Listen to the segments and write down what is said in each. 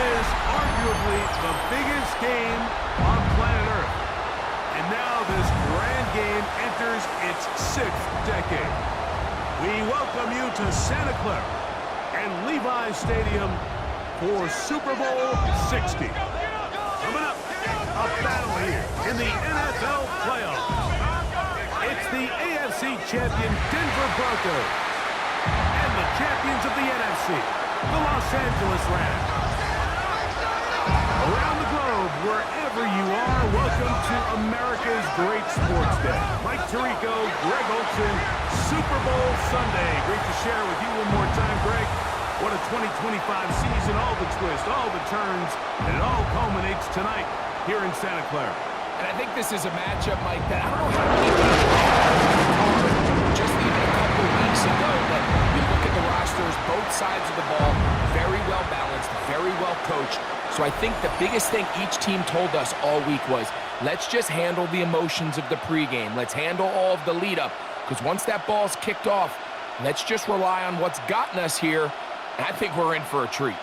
is arguably the biggest game on planet Earth. And now this grand game enters its 6th decade. We welcome you to Santa Clara and Levi's Stadium for Super Bowl 60. Coming up, a battle here in the NFL playoffs. It's the AFC champion Denver Broncos and the champions of the NFC, the Los Angeles Rams. Around the globe, wherever you are, welcome to America's great sports day. Mike Tirico, Greg Olson, Super Bowl Sunday. Great to share with you one more time, Greg. What a 2025 season, all the twists, all the turns, and it all culminates tonight here in Santa Clara. And I think this is a matchup, Mike, that I don't know how many people just even a couple weeks ago, but you look at the rosters, both sides of the ball, very well balanced, very well coached. So I think the biggest thing each team told us all week was, let's just handle the emotions of the pregame. Let's handle all of the lead up, because once that ball's kicked off, let's just rely on what's gotten us here. And I think we're in for a treat.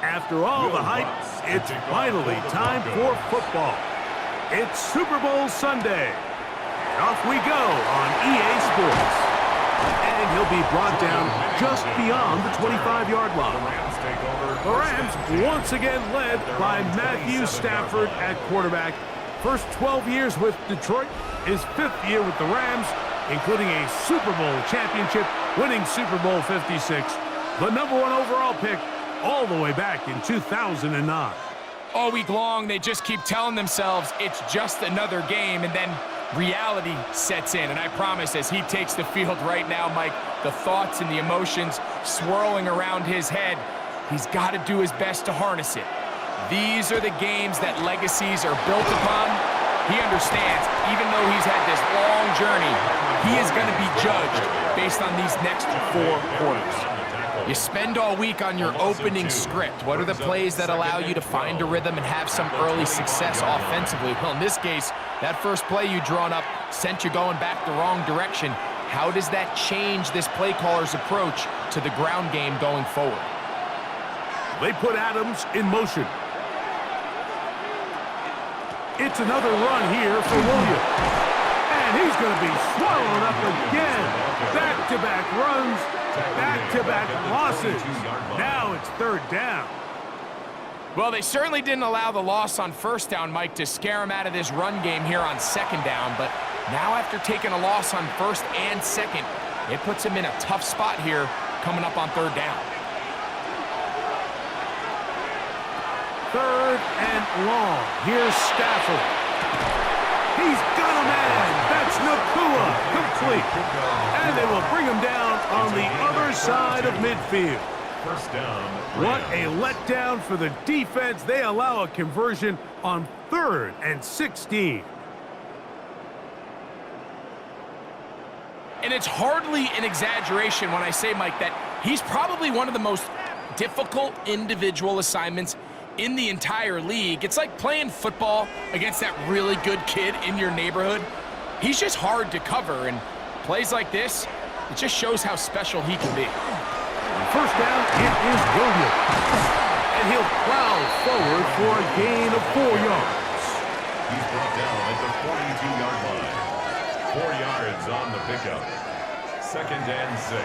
After all the hype, it's finally time for football. It's Super Bowl Sunday. And off we go on EA Sports. And he'll be brought down just beyond the 25-yard line. The Rams once again led by Matthew Stafford at quarterback. First 12 years with Detroit, his 5th year with the Rams, including a Super Bowl championship, winning Super Bowl 56. The #1 overall pick all the way back in 2009. All week long, they just keep telling themselves it's just another game, and then reality sets in. And I promise, as he takes the field right now, Mike, the thoughts and the emotions swirling around his head, he's got to do his best to harness it. These are the games that legacies are built upon. He understands, even though he's had this long journey, he is going to be judged based on these next 4 quarters. You spend all week on your opening script. What are the plays that allow you to find a rhythm and have some early success offensively? Well, in this case, that first play you drawn up sent you going back the wrong direction. How does that change this play caller's approach to the ground game going forward? They put Adams in motion. It's another run here for Williams. And he's going to be swallowed up again. Back-to-back runs, back-to-back losses. Now it's 3rd down. Well, they certainly didn't allow the loss on 1st down, Mike, to scare him out of this run game here on 2nd down. But now after taking a loss on 1st and 2nd, it puts him in a tough spot here coming up on 3rd down. 3rd and long. Here's Stafford. He's got a man. That's Nakua. Complete. And they will bring him down on the other side of midfield. First down. What a letdown for the defense. They allow a conversion on 3rd and 16. And it's hardly an exaggeration when I say, Mike, that he's probably one of the most difficult individual assignments in the entire league. It's like playing football against that really good kid in your neighborhood. He's just hard to cover, and plays like this, it just shows how special he can be. First down, it is Williams. And he'll plow forward for a gain of 4 yards. He's brought down at the 42-yard line. 4 yards on the pickup. 2nd and 6.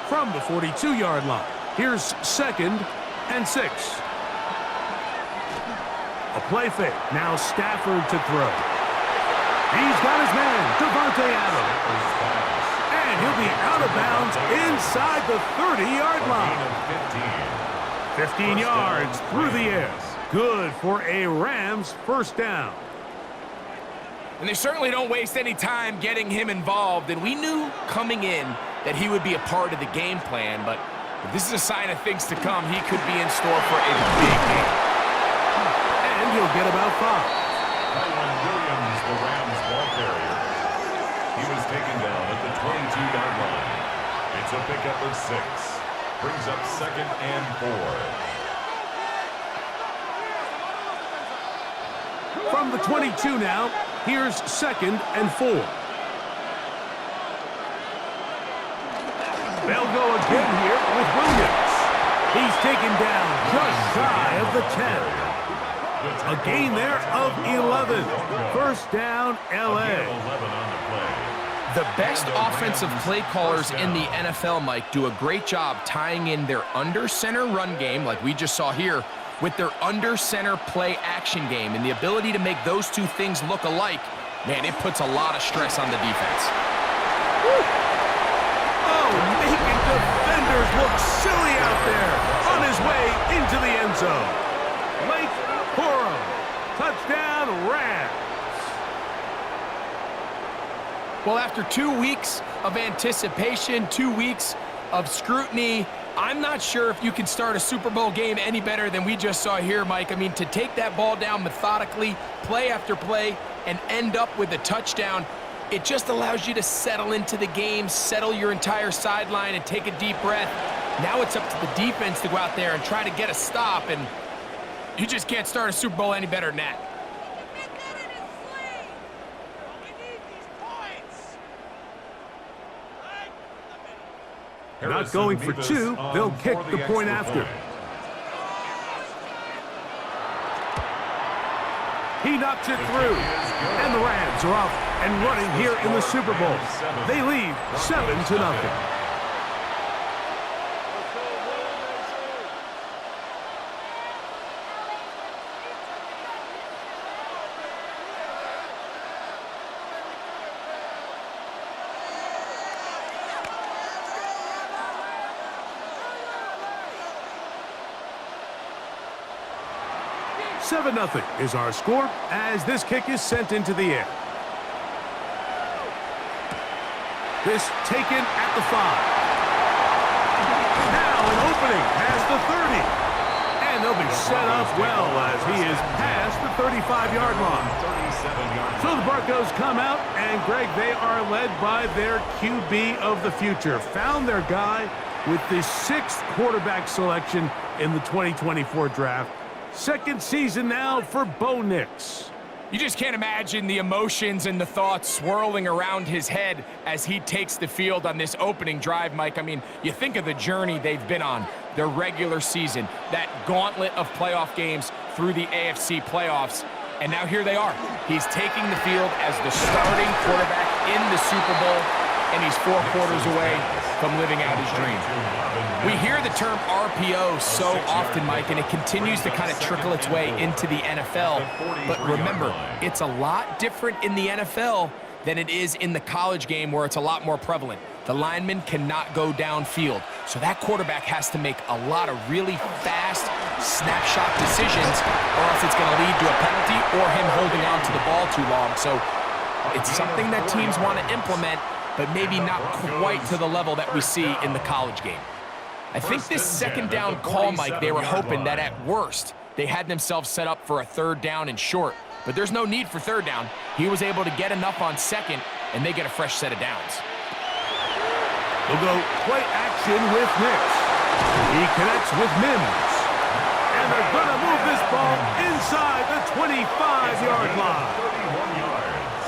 From the 42-yard line, here's 2nd and 6. A play fake. Now Stafford to throw. He's got his man, Devontae Adams. And he'll be out of bounds inside the 30-yard line. 15 yards through the air. Good for a Rams 1st down. And they certainly don't waste any time getting him involved. And we knew coming in that he would be a part of the game plan. But if this is a sign of things to come, he could be in store for a big game. And he'll get about 5. Williams, the Rams ball carrier. He was taken down at the 22-yard line. It's a pickup of 6. Brings up 2nd and 4. From the 22 now, here's 2nd and 4. They'll go again here with Williams. He's taken down just shy of the 10. A gain there of 11. First down, LA. The best offensive play callers in the NFL, Mike, do a great job tying in their under-center run game, like we just saw here, with their under-center play action game. And the ability to make those two things look alike, man, it puts a lot of stress on the defense. Woo. Oh, making defenders look silly out there. On his way into the end zone. Lake Corum. Touchdown, Rams. Well, after 2 weeks of anticipation, 2 weeks of scrutiny, I'm not sure if you can start a Super Bowl game any better than we just saw here, Mike. I mean, to take that ball down methodically, play after play, and end up with a touchdown, it just allows you to settle into the game, settle your entire sideline, and take a deep breath. Now it's up to the defense to go out there and try to get a stop, and you just can't start a Super Bowl any better than that. Not going for 2, they'll kick the point after. He knocks it through, and the Rams are off and running here in the Super Bowl. They lead 7-0. 7-0 is our score as this kick is sent into the air. This taken at the 5. Now an opening past the 30. And they'll be set up well as he is past the 35-yard line. So the Broncos come out, and Greg, they are led by their QB of the future. Found their guy with the 6th quarterback selection in the 2024 draft. Second season now for Bo Nix. You just can't imagine the emotions and the thoughts swirling around his head as he takes the field on this opening drive, Mike. I mean, you think of the journey they've been on, their regular season, that gauntlet of playoff games through the AFC playoffs, and now here they are. He's taking the field as the starting quarterback in the Super Bowl, and he's 4 quarters away from living out his dream. We hear the term RPO so often, Mike, and it continues to kind of trickle its way into the NFL. But remember, it's a lot different in the NFL than it is in the college game where it's a lot more prevalent. The lineman cannot go downfield, so that quarterback has to make a lot of really fast snapshot decisions, or else it's going to lead to a penalty or him holding on to the ball too long. So it's something that teams want to implement, but maybe not quite to the level that we see in the college game. I think this 2nd down call, Mike, they were hoping that at worst they had themselves set up for a 3rd down and short. But there's no need for 3rd down. He was able to get enough on 2nd, and they get a fresh set of downs. They'll go play action with Nix. He connects with Mims. And they're going to move this ball inside the 25-yard line.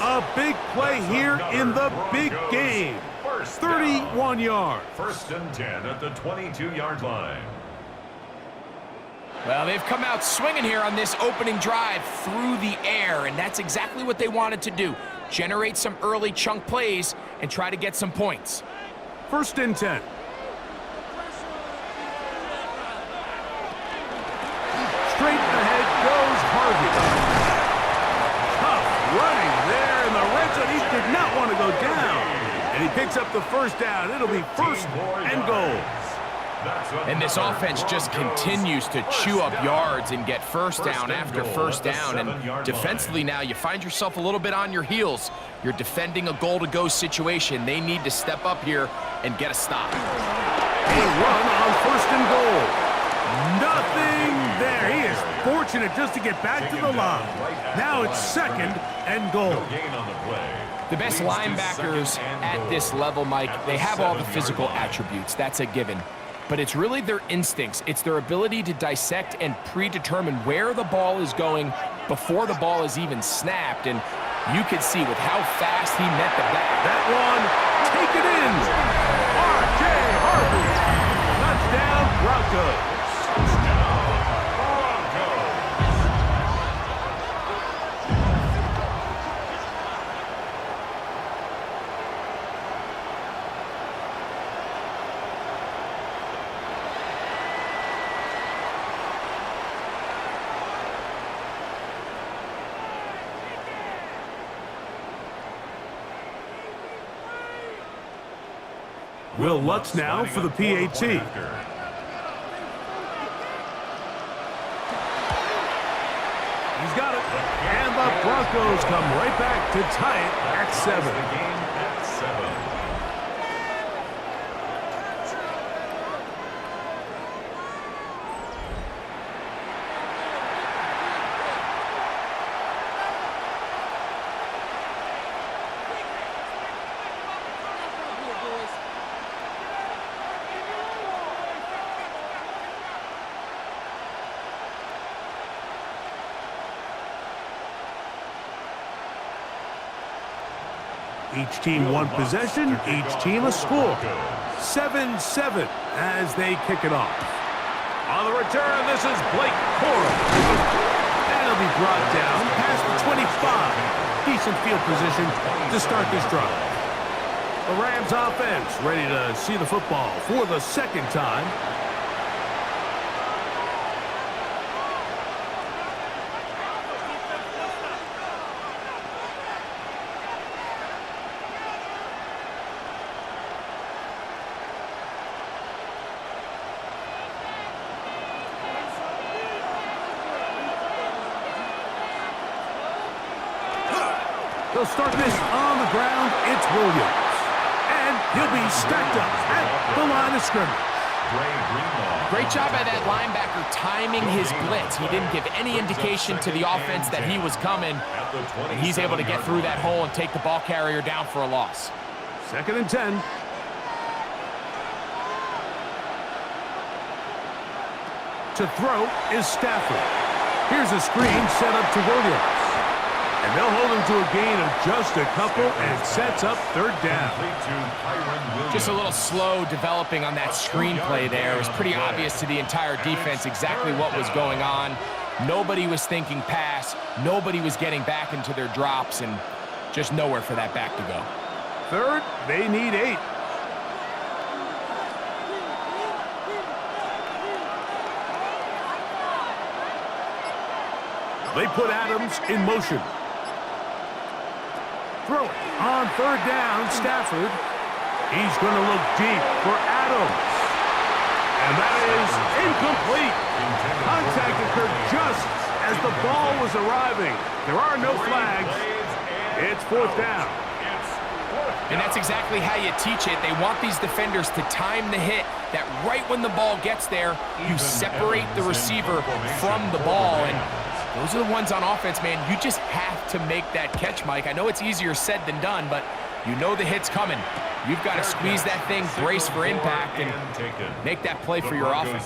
A big play here in the big game. 31 yards. 1st and 10 at the 22-yard line. Well, they've come out swinging here on this opening drive through the air, and that's exactly what they wanted to do. Generate some early chunk plays and try to get some points. 1st and 10. Straight ahead goes Harvey. Tough running there in the red zone. He did not want to go down. And he picks up the 1st down. It'll be 1st and goal. And this offense just continues to chew up yards and get 1st down after 1st down. And defensively now, you find yourself a little bit on your heels. You're defending a goal-to-go situation. They need to step up here and get a stop. A run on 1st and goal. Nothing there. He is fortunate just to get back to the line. Now it's 2nd and goal. The best linebackers at this level, Mike, they have all the physical attributes. That's a given. but it's really their instincts. It's their ability to dissect and predetermine where the ball is going before the ball is even snapped. And you could see with how fast he met the back. That one, take it in. R.J. Harvey. Touchdown, Broncos. Will Lutz now for the PAT. He's got it. And the Broncos come right back to tie it at 7. Each team one possession, each team a score. 7-7 as they kick it off. On the return, this is Blake Corum. And he'll be brought down past the 25. Decent field position to start this drive. The Rams offense ready to see the football for the second time. They'll start this on the ground. It's Williams. And he'll be stacked up at the line of scrimmage. Great job by that linebacker timing his blitz. He didn't give any indication to the offense that he was coming. And he's able to get through that hole and take the ball carrier down for a loss. 2nd and 10. To throw is Stafford. Here's a screen set up to Williams. And they'll hold him to a gain of just a couple and sets up 3rd down. Just a little slow developing on that screenplay there. It was pretty obvious to the entire defense exactly what was going on. Nobody was thinking pass. Nobody was getting back into their drops, and just nowhere for that back to go. 3rd, they need 8. They put Adams in motion. Throw it on 3rd down, Stafford. He's going to look deep for Adams. And that is incomplete. Contact occurred just as the ball was arriving. There are no flags. It's 4th down. And that's exactly how you teach it. They want these defenders to time the hit, that right when the ball gets there, you separate the receiver from the ball. And those are the ones on offense, man. You just have to make that catch, Mike. I know it's easier said than done, but you know the hit's coming. You've got to squeeze that thing, brace for impact, and make that play for your offense.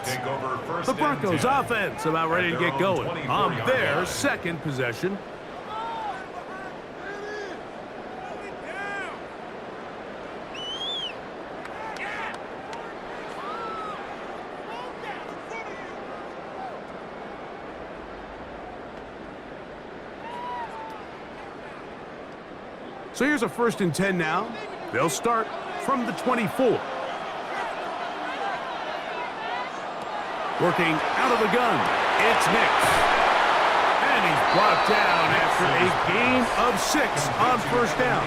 The Broncos offense about ready to get going on their 2nd possession. So here's a 1st and 10 now. They'll start from the 24. Working out of the gun, it's Nix. And he's brought down after a gain of 6 on 1st down.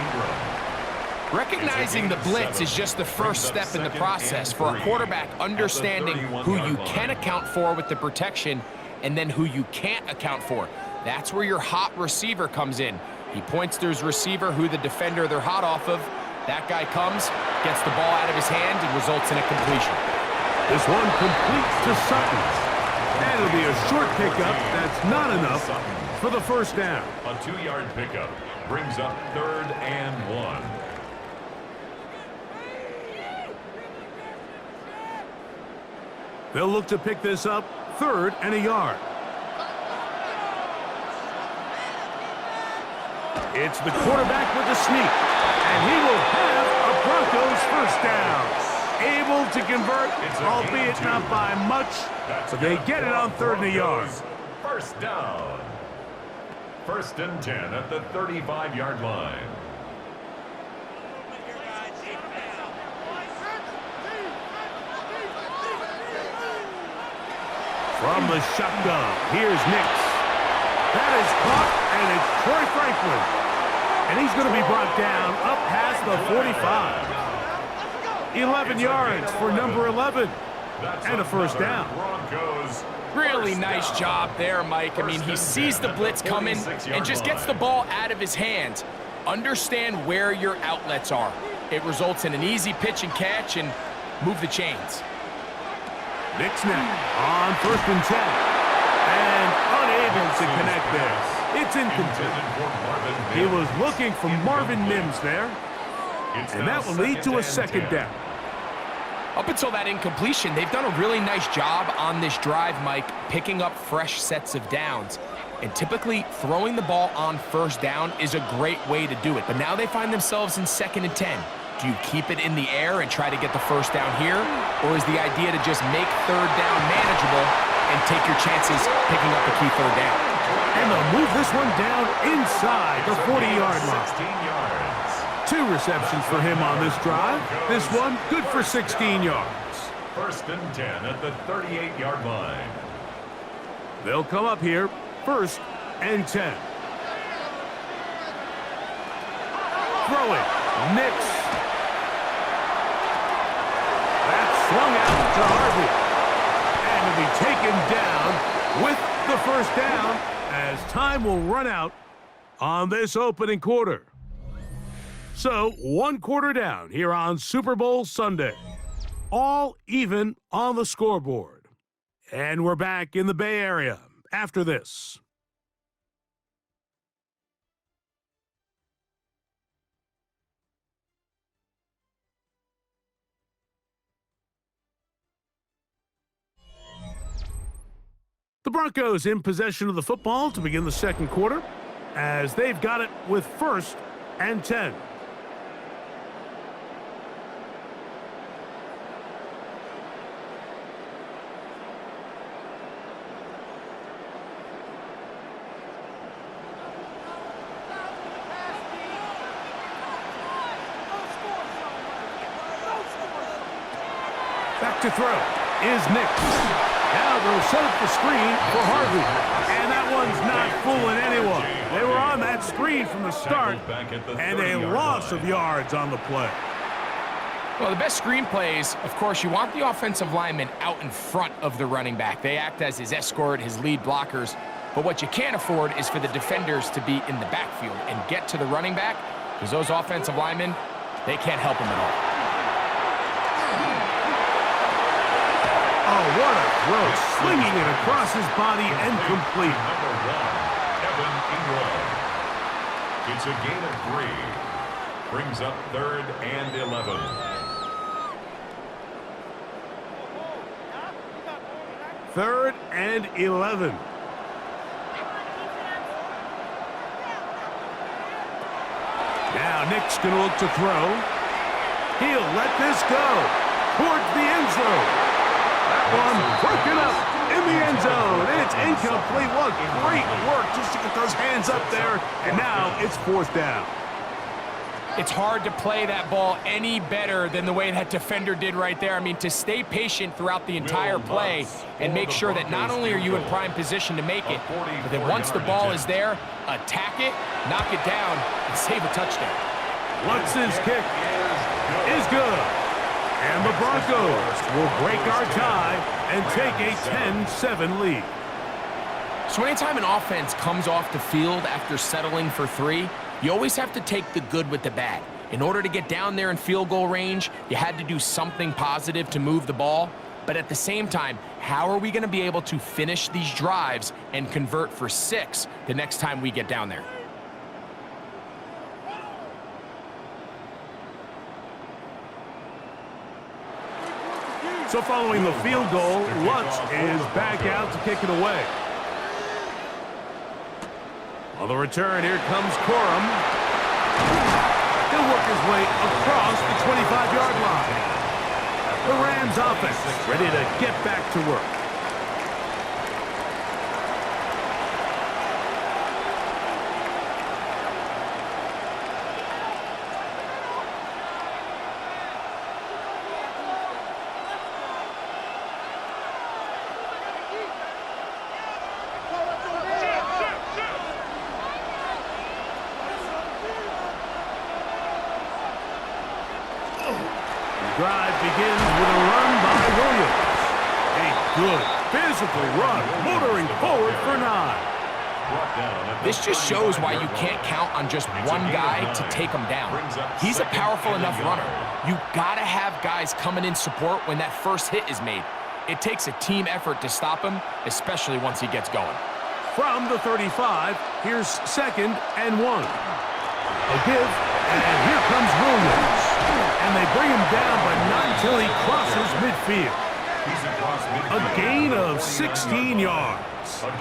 Recognizing the blitz is just the first step in the process for a quarterback, understanding who you can account for with the protection and then who you can't account for. That's where your hot receiver comes in. He points to his receiver, who the defender they're hot off of. That guy comes, gets the ball out of his hand, and results in a completion. This one completes to Sutton. And it'll be a short pickup. That's not enough for the 1st down. A 2-yard pickup brings up 3rd and 1. They'll look to pick this up 3rd and a yard. It's the quarterback with the sneak, and he will have a Broncos first down. Able to convert, albeit not by much, but they get it on 3rd and a yard. First down. 1st and 10 at the 35-yard line. From the shotgun, here's Nix. That is caught, and it's Troy Franklin. And he's going to be brought down up past the 45. 11 yards for number 11. And a first down. Really nice job there, Mike. I mean, he sees the blitz coming and just gets the ball out of his hands. Understand where your outlets are. It results in an easy pitch and catch and move the chains. Nix now on 1st and 10. And unable to connect there. It's incomplete. He was looking for Marvin Mims there. And that will lead to a 2nd down. Up until that incompletion, they've done a really nice job on this drive, Mike, picking up fresh sets of downs. And typically, throwing the ball on 1st down is a great way to do it. But now they find themselves in 2nd and 10. Do you keep it in the air and try to get the 1st down here? Or is the idea to just make 3rd down manageable and take your chances picking up the key 3rd down? And they'll move this one down inside the 40-yard line. 16 yards. 2 receptions for him on this drive. This one good for 16 yards. 1st and 10 at the 38-yard line. They'll come up here, 1st and 10. Throw it, Nix. That's swung out to Harvey. And to be taken down with the 1st down as time will run out on this opening quarter. So, 1 quarter down here on Super Bowl Sunday. All even on the scoreboard. And we're back in the Bay Area after this. The Broncos in possession of the football to begin the 2nd quarter as they've got it with 1st and 10. Back to throw is Nix. Now they'll set up the screen for Harvey. And that one's not fooling anyone. They were on that screen from the start, and a loss of yards on the play. Well, the best screen plays, of course, you want the offensive lineman out in front of the running back. They act as his escort, his lead blockers. But what you can't afford is for the defenders to be in the backfield and get to the running back, because those offensive linemen, they can't help him at all. Oh, what a throw. Slinging it across his body and complete. Number 1, Evan Ingram. It's a gain of 3. Brings up 3rd and 11. Third and 11. Now Nick's going to look to throw. He'll let this go towards the end zone. That one broken up in the end zone. It's incomplete. What great work just to get those hands up there. And now it's 4th down. It's hard to play that ball any better than the way that defender did right there. I mean, to stay patient throughout the entire play and make sure that not only are you in prime position to make it, but that once the ball is there, attack it, knock it down, and save a touchdown. Lutz's kick is good. And the Broncos will break our tie and take a 10-7 lead. So anytime an offense comes off the field after settling for 3, you always have to take the good with the bad. In order to get down there in field goal range, you had to do something positive to move the ball. But at the same time, how are we going to be able to finish these drives and convert for 6 the next time we get down there? So following the field goal, Lutz is back out to kick it away. On the return, here comes Corum. He'll work his way across the 25-yard line. The Rams offense ready to get back to work. Drive begins with a run by Williams. A good physical run, motoring forward for 9. This just shows why you can't count on just one guy to take him down. He's a powerful enough runner. You gotta have guys coming in support when that first hit is made. It takes a team effort to stop him, especially once he gets going. From the 35, here's 2nd and 1. A give, and here comes Williams. And they bring him down, but not until he crosses midfield. A gain of 16 yards.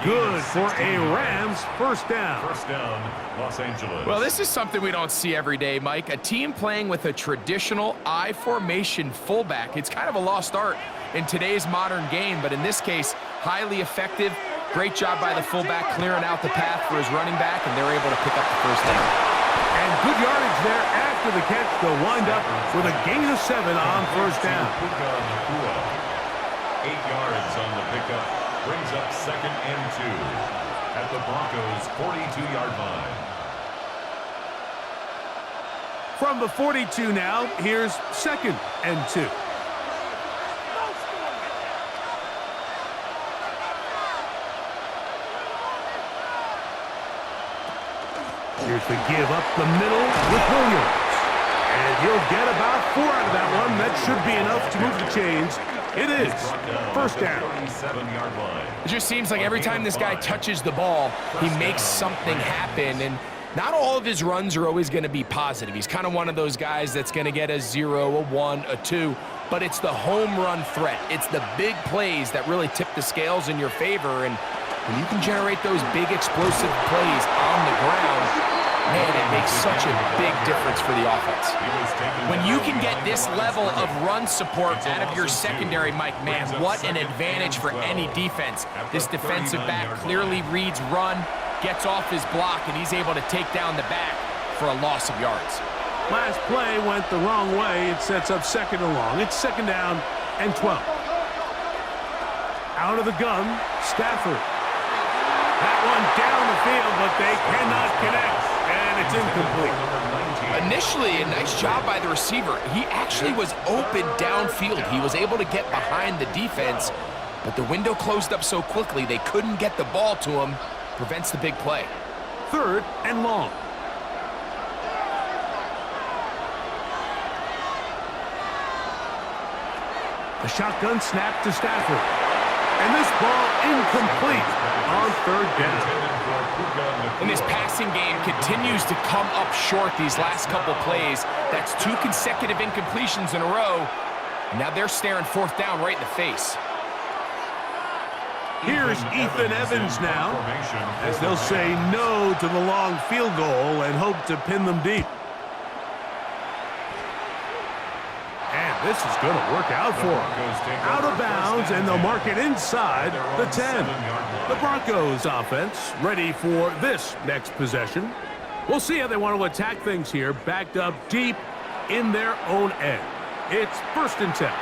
Good for a Rams first down. First down, Los Angeles. Well, this is something we don't see every day, Mike. A team playing with a traditional I formation fullback. It's kind of a lost art in today's modern game, but in this case, highly effective. Great job by the fullback clearing out the path for his running back, and they're able to pick up the first down. And good yardage there after the catch. They'll wind up with a gain of 7 on first down. 8 yards on the pickup. Brings up 2nd and 2 at the Broncos' 42-yard line. From the 42 now, here's 2nd and 2. Here's the give up the middle with Williams. And he'll get about 4 out of that one. That should be enough to move the chains. It is first down. It just seems like every time this guy touches the ball, he makes something happen. And not all of his runs are always going to be positive. He's kind of one of those guys that's going to get a 0, a 1, a 2. But it's the home run threat. It's the big plays that really tip the scales in your favor. And when you can generate those big explosive plays on the ground, man, it makes such a big difference for the offense. When you can get this level of run support out of your secondary, Mike, man, what an advantage for any defense. This defensive back clearly reads run, gets off his block, and he's able to take down the back for a loss of yards. Last play went the wrong way. It sets up 2nd and long. It's 2nd down and 12. Out of the gun, Stafford. That one down the field, but they cannot connect, and it's incomplete. Initially, a nice job by the receiver. He actually was open downfield. He was able to get behind the defense, but the window closed up so quickly they couldn't get the ball to him. Prevents the big play. 3rd and long. The shotgun snap to Stafford. And this ball incomplete on 3rd down. And this passing game continues to come up short these last couple plays. That's 2 consecutive incompletions in a row. And now they're staring 4th down right in the face. Here's Ethan Evans now, as they'll say no to the long field goal and hope to pin them deep. And this is going to work out for them. Out of bounds, and they'll mark it inside the 10. The Broncos offense ready for this next possession. We'll see how they want to attack things here, backed up deep in their own end. It's 1st and 10.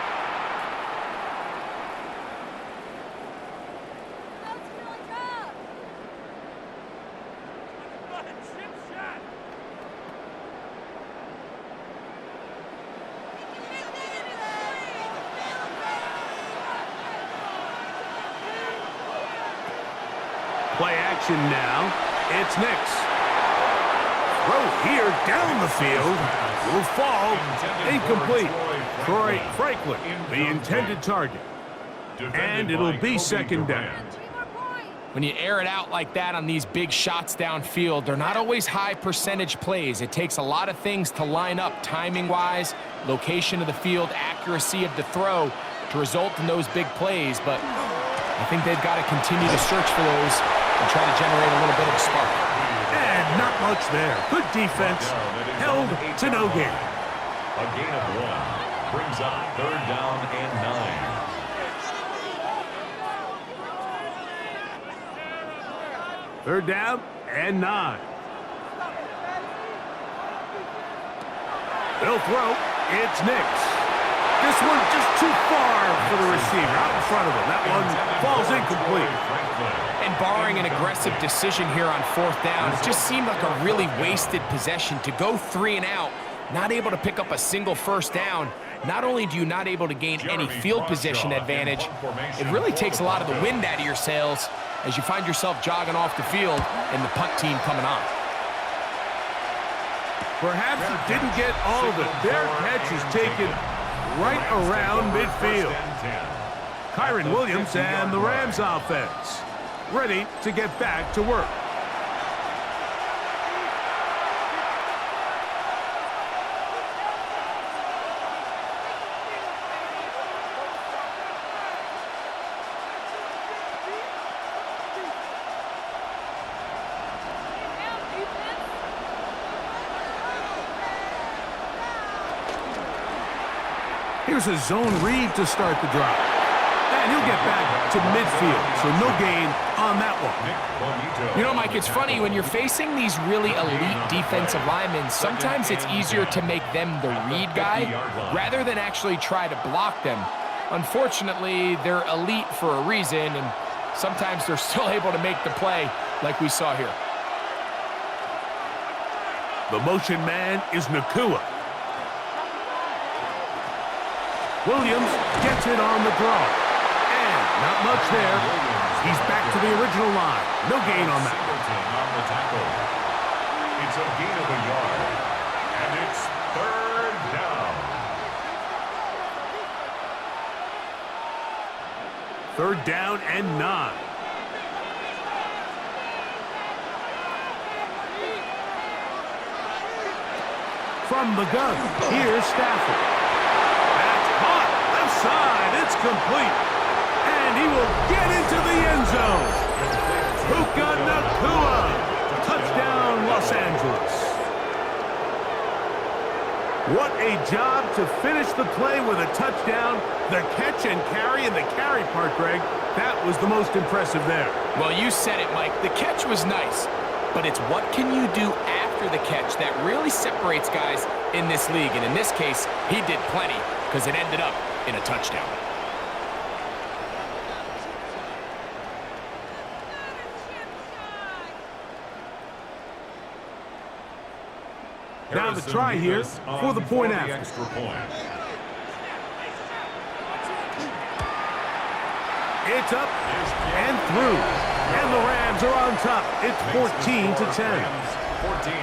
Play action now. It's Nix. Throw here down the field. Will fall. Incomplete. Troy Franklin, the intended target. And it'll be 2nd down. When you air it out like that on these big shots downfield, they're not always high percentage plays. It takes a lot of things to line up timing-wise, location of the field, accuracy of the throw. to result in those big plays, but I think they've got to continue to search for those and try to generate a little bit of a spark. And not much there. Good defense, held to no gain. A gain of 1 brings up 3rd down and 9. 3rd down and 9. They'll throw. It's Nix. This one just too far for the receiver. Out in front of him. That one falls incomplete. And barring an aggressive decision here on 4th down, it just seemed like a really wasted possession to go 3 and out, not able to pick up a single 1st down. Not only do you not able to gain any field position advantage, it really takes a lot of the wind out of your sails as you find yourself jogging off the field and the punt team coming on. Perhaps he didn't get all of it. Their catch is taken right around midfield. Kyron Williams and the Rams offense ready to get back to work. Here's a zone read to start the drive. And he'll get back to midfield, so no gain on that one. You know, Mike, it's funny, when you're facing these really elite defensive linemen, sometimes it's easier to make them the read guy rather than actually try to block them. Unfortunately, they're elite for a reason, and sometimes they're still able to make the play like we saw here. The motion man is Nakua. Williams gets it on the draw. And not much there. He's back to the original line. No gain on that. It's a gain of a yard. And it's 3rd down. 3rd down and 9. From the gun, here's Stafford. Side, it's complete, and he will get into the end zone. Puka Nakua, touchdown Los Angeles. What a job to finish the play with a touchdown. The catch and carry, and the carry part, Greg, that was the most impressive there. Well, you said it, Mike. The catch was nice, but it's what can you do after the catch that really separates guys in this league, and in this case, he did plenty because it ended up in a touchdown. Now the try here for the point after. Extra point. It's up and through. And the Rams are on top. It's 14-10. 14.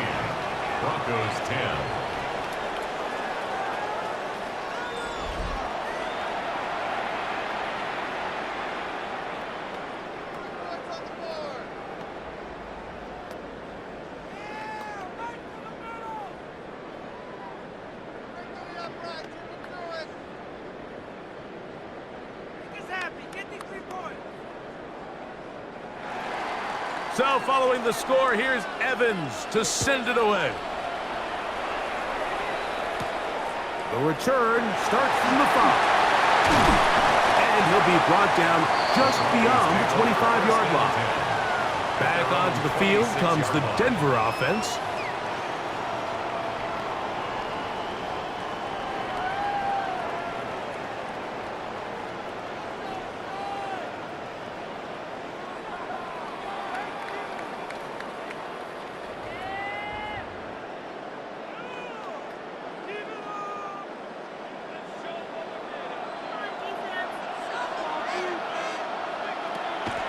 Broncos 10. So following the score, here's Evans to send it away. The return starts from the 5. And he'll be brought down just beyond the 25-yard line. Back onto the field comes the Denver offense.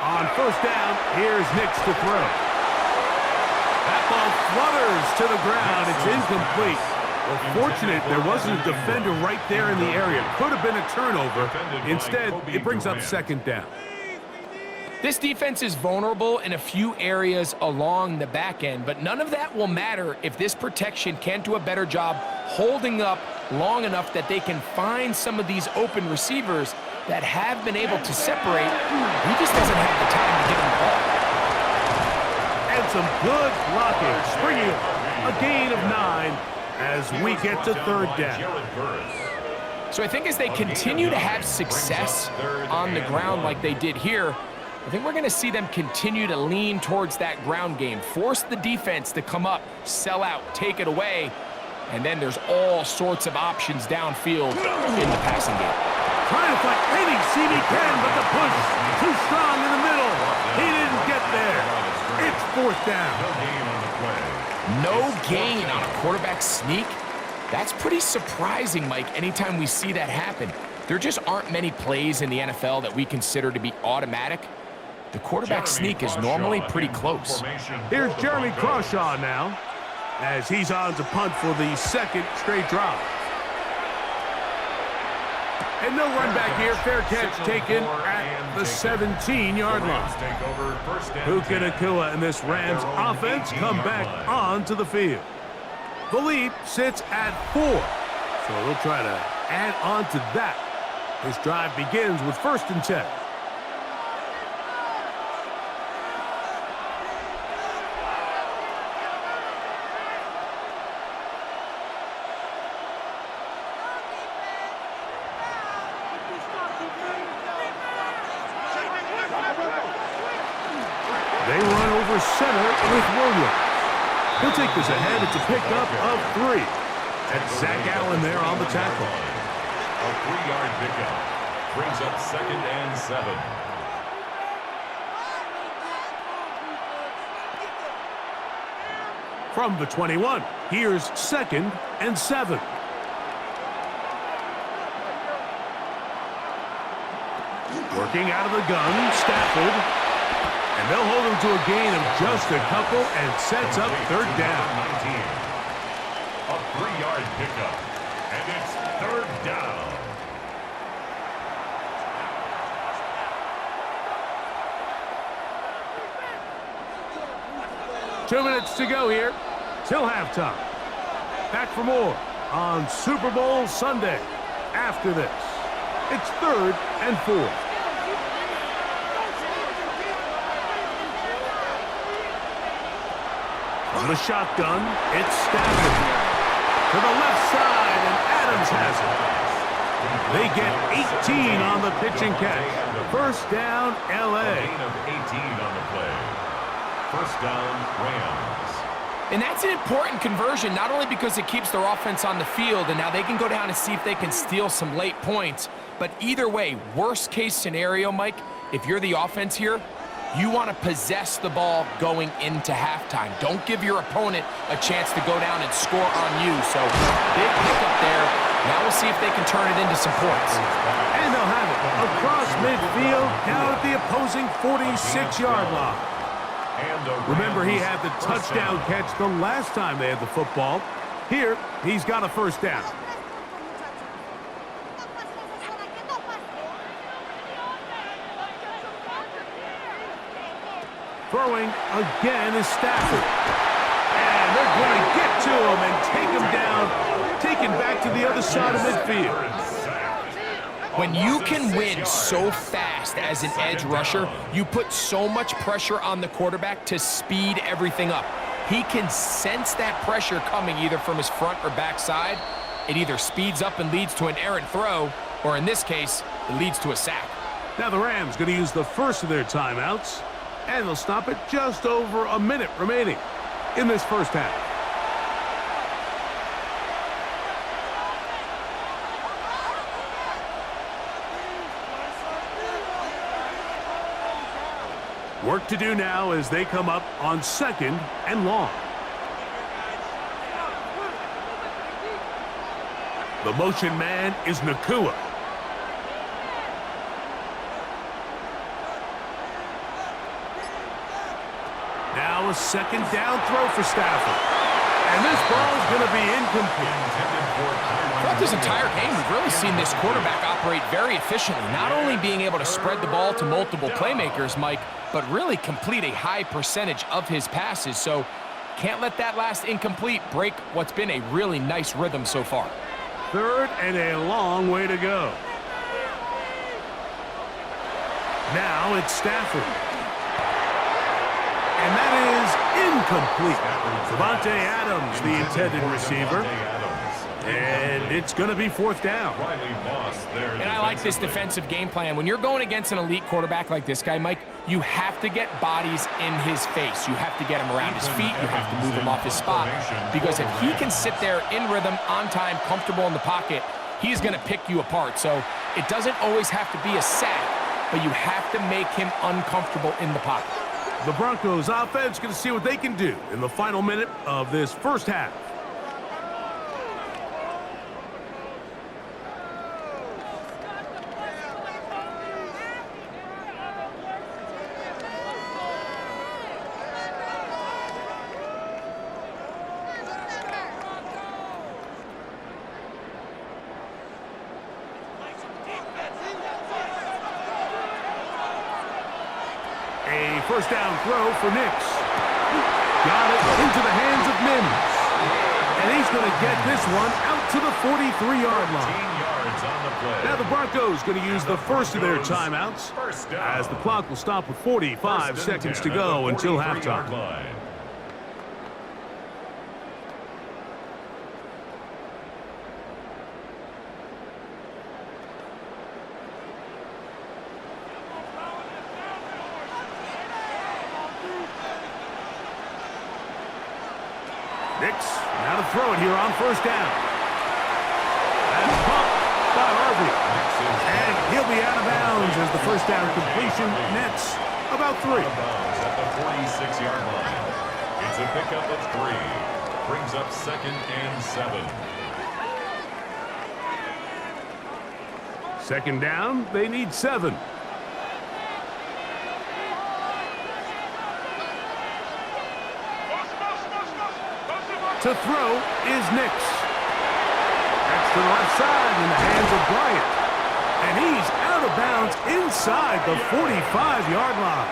On 1st down, here's Nix to throw. That ball flutters to the ground. It's incomplete. Well, fortunate there wasn't a defender right there in the area. Could have been a turnover. Instead, it brings up 2nd down. This defense is vulnerable in a few areas along the back end, but none of that will matter if this protection can't do a better job holding up long enough that they can find some of these open receivers that have been able to separate. He just doesn't have the time to get them the ball. And some good blocking, springing a gain of 9 as we get to third down. So I think as they continue to have success on the ground like they did here, I think we're going to see them continue to lean towards that ground game, force the defense to come up, sell out, take it away, and then there's all sorts of options downfield in the passing game. Trying to find any seam he can, but the push too strong in the middle. He didn't get there. It's fourth down. No gain on a quarterback sneak? That's pretty surprising, Mike, anytime we see that happen. There just aren't many plays in the NFL that we consider to be automatic. The quarterback sneak is normally pretty close. Here's Jeremy Crawshaw now, as he's on to punt for the second straight drive. And no run back here. Fair catch taken at the 17-yard line. Puka Nacua and this Rams offense come back onto the field. The lead sits at 4, so they'll try to add on to that. This drive begins with 1st and 10. They run over center with Williams. He'll take this ahead. It's a pickup of 3. And Zach Allen there on the tackle. A 3-yard pickup brings up 2nd and 7. From the 21, here's 2nd and 7. Working out of the gun, Stafford. And they'll hold him to a gain of just a couple and sets up third down. A 3-yard pickup, and it's third down. Two minutes to go here till halftime. Back for more on Super Bowl Sunday. After this, it's 3rd and 4. From the shotgun, it's Stafford. To the left side, and Adams has it. They get 18 on the pitch and catch. First down, L.A. A gain of 18 on the play. First down, Rams. And that's an important conversion, not only because it keeps their offense on the field, and now they can go down and see if they can steal some late points. But either way, worst case scenario, Mike, if you're the offense here, you want to possess the ball going into halftime. Don't give your opponent a chance to go down and score on you. So, big pickup there. Now we'll see if they can turn it into some points. And they'll have it across midfield, down at the opposing 46-yard line. Remember, he had the touchdown catch the last time they had the football. Here, he's got a first down. Throwing again is Stafford. And they're going to get to him and take him down, taken back to the other side of midfield. When you can win so fast as an edge rusher, you put so much pressure on the quarterback to speed everything up. He can sense that pressure coming either from his front or back side. It either speeds up and leads to an errant throw, or in this case, it leads to a sack. Now the Rams going to use the first of their timeouts. And they'll stop it just over a minute remaining in this first half. Work to do now as they come up on 2nd and long. The motion man is Nacua. Now a 2nd down throw for Stafford. And this ball is going to be incomplete. Throughout this entire game, we've really seen this quarterback operate very efficiently, not only being able to spread the ball to multiple playmakers, Mike, but really complete a high percentage of his passes. So can't let that last incomplete break what's been a really nice rhythm so far. 3rd and a long way to go. Now it's Stafford. And that is incomplete. Devontae Adams, the intended receiver. And it's going to be fourth down. And I like this defensive game plan. When you're going against an elite quarterback like this guy, Mike, you have to get bodies in his face. You have to get him around his feet. You have to move him off his spot. Because if he can sit there in rhythm, on time, comfortable in the pocket, he's going to pick you apart. So it doesn't always have to be a sack, but you have to make him uncomfortable in the pocket. The Broncos offense going to see what they can do in the final minute of this first half. A first down throw for Nix. Got it into the hands of Mims. And he's going to get this one out to the 43-yard line. Now the Broncos going to use the first of their timeouts as the clock will stop with 45 seconds to go until halftime. Nix, now to throw it here on first down. That's caught by Harvey. And he'll be out of bounds as the first down completion nets about 3. At the 46-yard line. It's a pickup of 3. Brings up 2nd and 7. Second down, they need 7. To throw is Nix. That's to the left side in the hands of Bryant. And he's out of bounds inside the 45-yard line.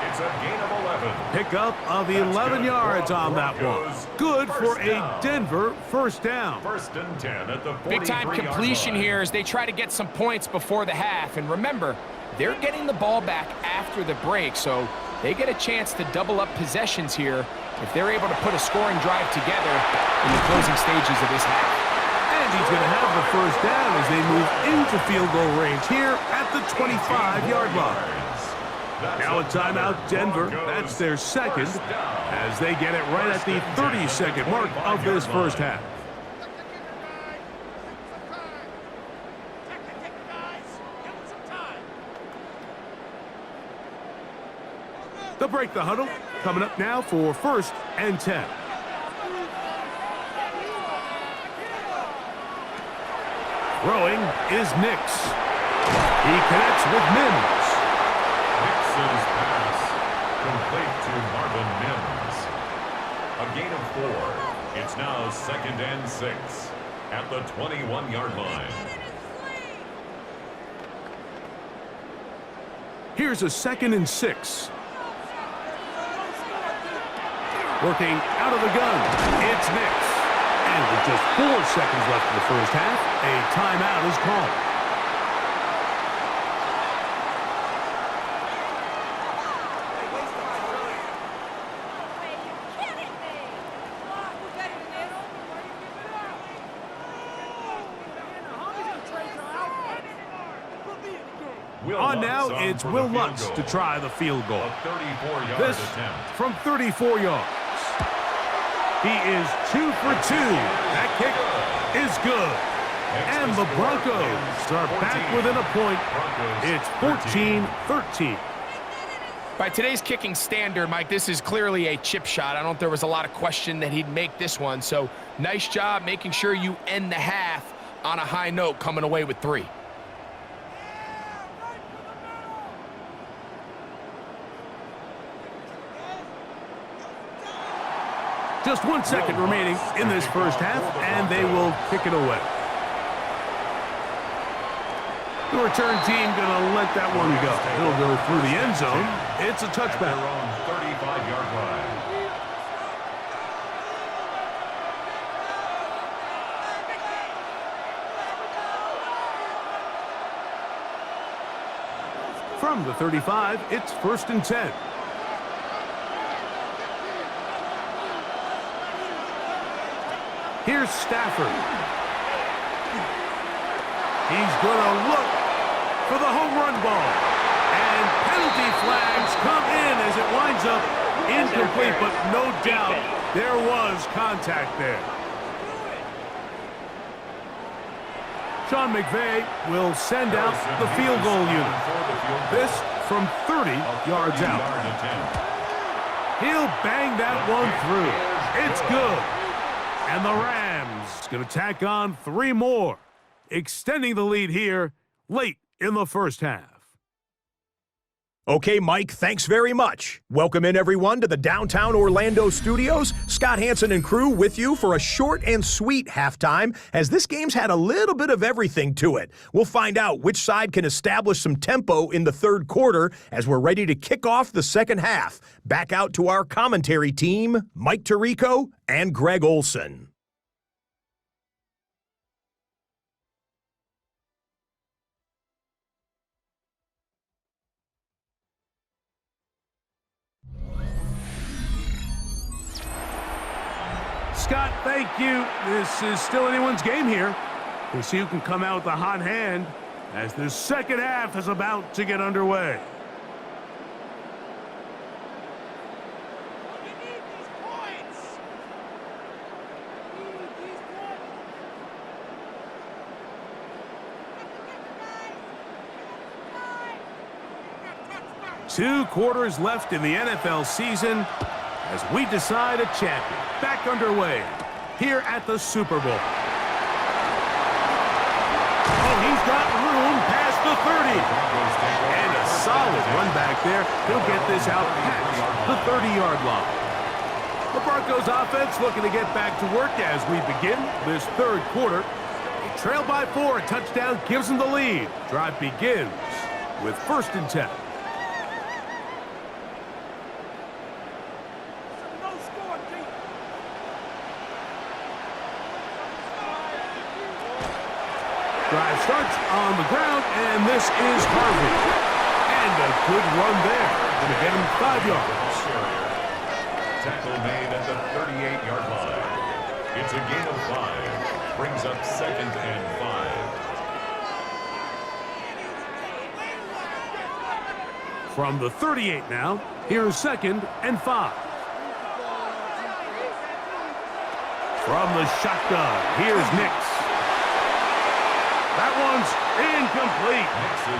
It's a gain of 11. Pickup of 11 yards on that one. Good for a Denver first down. 1st and 10 at the 43-yard line. Big-time completion here as they try to get some points before the half. And remember, they're getting the ball back after the break, so they get a chance to double up possessions here if they're able to put a scoring drive together in the closing stages of this half. And he's going to have the first down as they move into field goal range here at the 25-yard line. Now a timeout, Denver. That's their second as they get it right at the 30-second mark of this first half. They'll break the huddle. Coming up now for 1st and 10. Throwing is Nix. He connects with Mims. Nix's pass complete to Marvin Mims. A gain of 4. It's now 2nd and 6 at the 21-yard line. Here's a 2nd and 6. Working out of the gun, it's Nix. And with just 4 seconds left in the first half, a timeout is called. On now, it's Will Lutz to try the field goal. This from 34 yards. He is 2 for 2. That kick is good. And the Broncos are back within a point. It's 14-13. By today's kicking standard, Mike, this is clearly a chip shot. I don't think there was a lot of question that he'd make this one. So nice job making sure you end the half on a high note, coming away with 3. Just 1 second remaining in this first half, and they will kick it away. The return team going to let that one go. It'll go through the end zone. It's a touchback. 35-yard line. From the 35, it's 1st and 10. Here's Stafford. He's going to look for the home run ball. And penalty flags come in as it winds up incomplete, but no doubt there was contact there. Sean McVay will send out the field goal unit. This from 30 yards out. He'll bang that one through. It's good. And the Rams going to tack on 3 more, extending the lead here late in the first half. Okay, Mike, thanks very much. Welcome in, everyone, to the downtown Orlando studios. Scott Hansen and crew with you for a short and sweet halftime, as this game's had a little bit of everything to it. We'll find out which side can establish some tempo in the third quarter as we're ready to kick off the second half. Back out to our commentary team, Mike Tirico and Greg Olson. Scott, thank you. This is still anyone's game here. We'll see who can come out with the hot hand as the second half is about to get underway. Two quarters left in the NFL season as we decide a champion. Back underway here at the Super Bowl. Oh, he's got room past the 30. And a solid run back there. He'll get this out past the 30-yard line. The Broncos offense looking to get back to work as we begin this third quarter. They trail by 4. A touchdown gives them the lead. Drive begins with 1st and 10. Drive starts on the ground, and this is Harvey. And a good run there. Going to get him 5 yards. Tackle made at the 38-yard line. It's a gain of 5. Brings up 2nd and 5. From the 38 now, here's 2nd and 5. From the shotgun, here's Nix. That one's incomplete.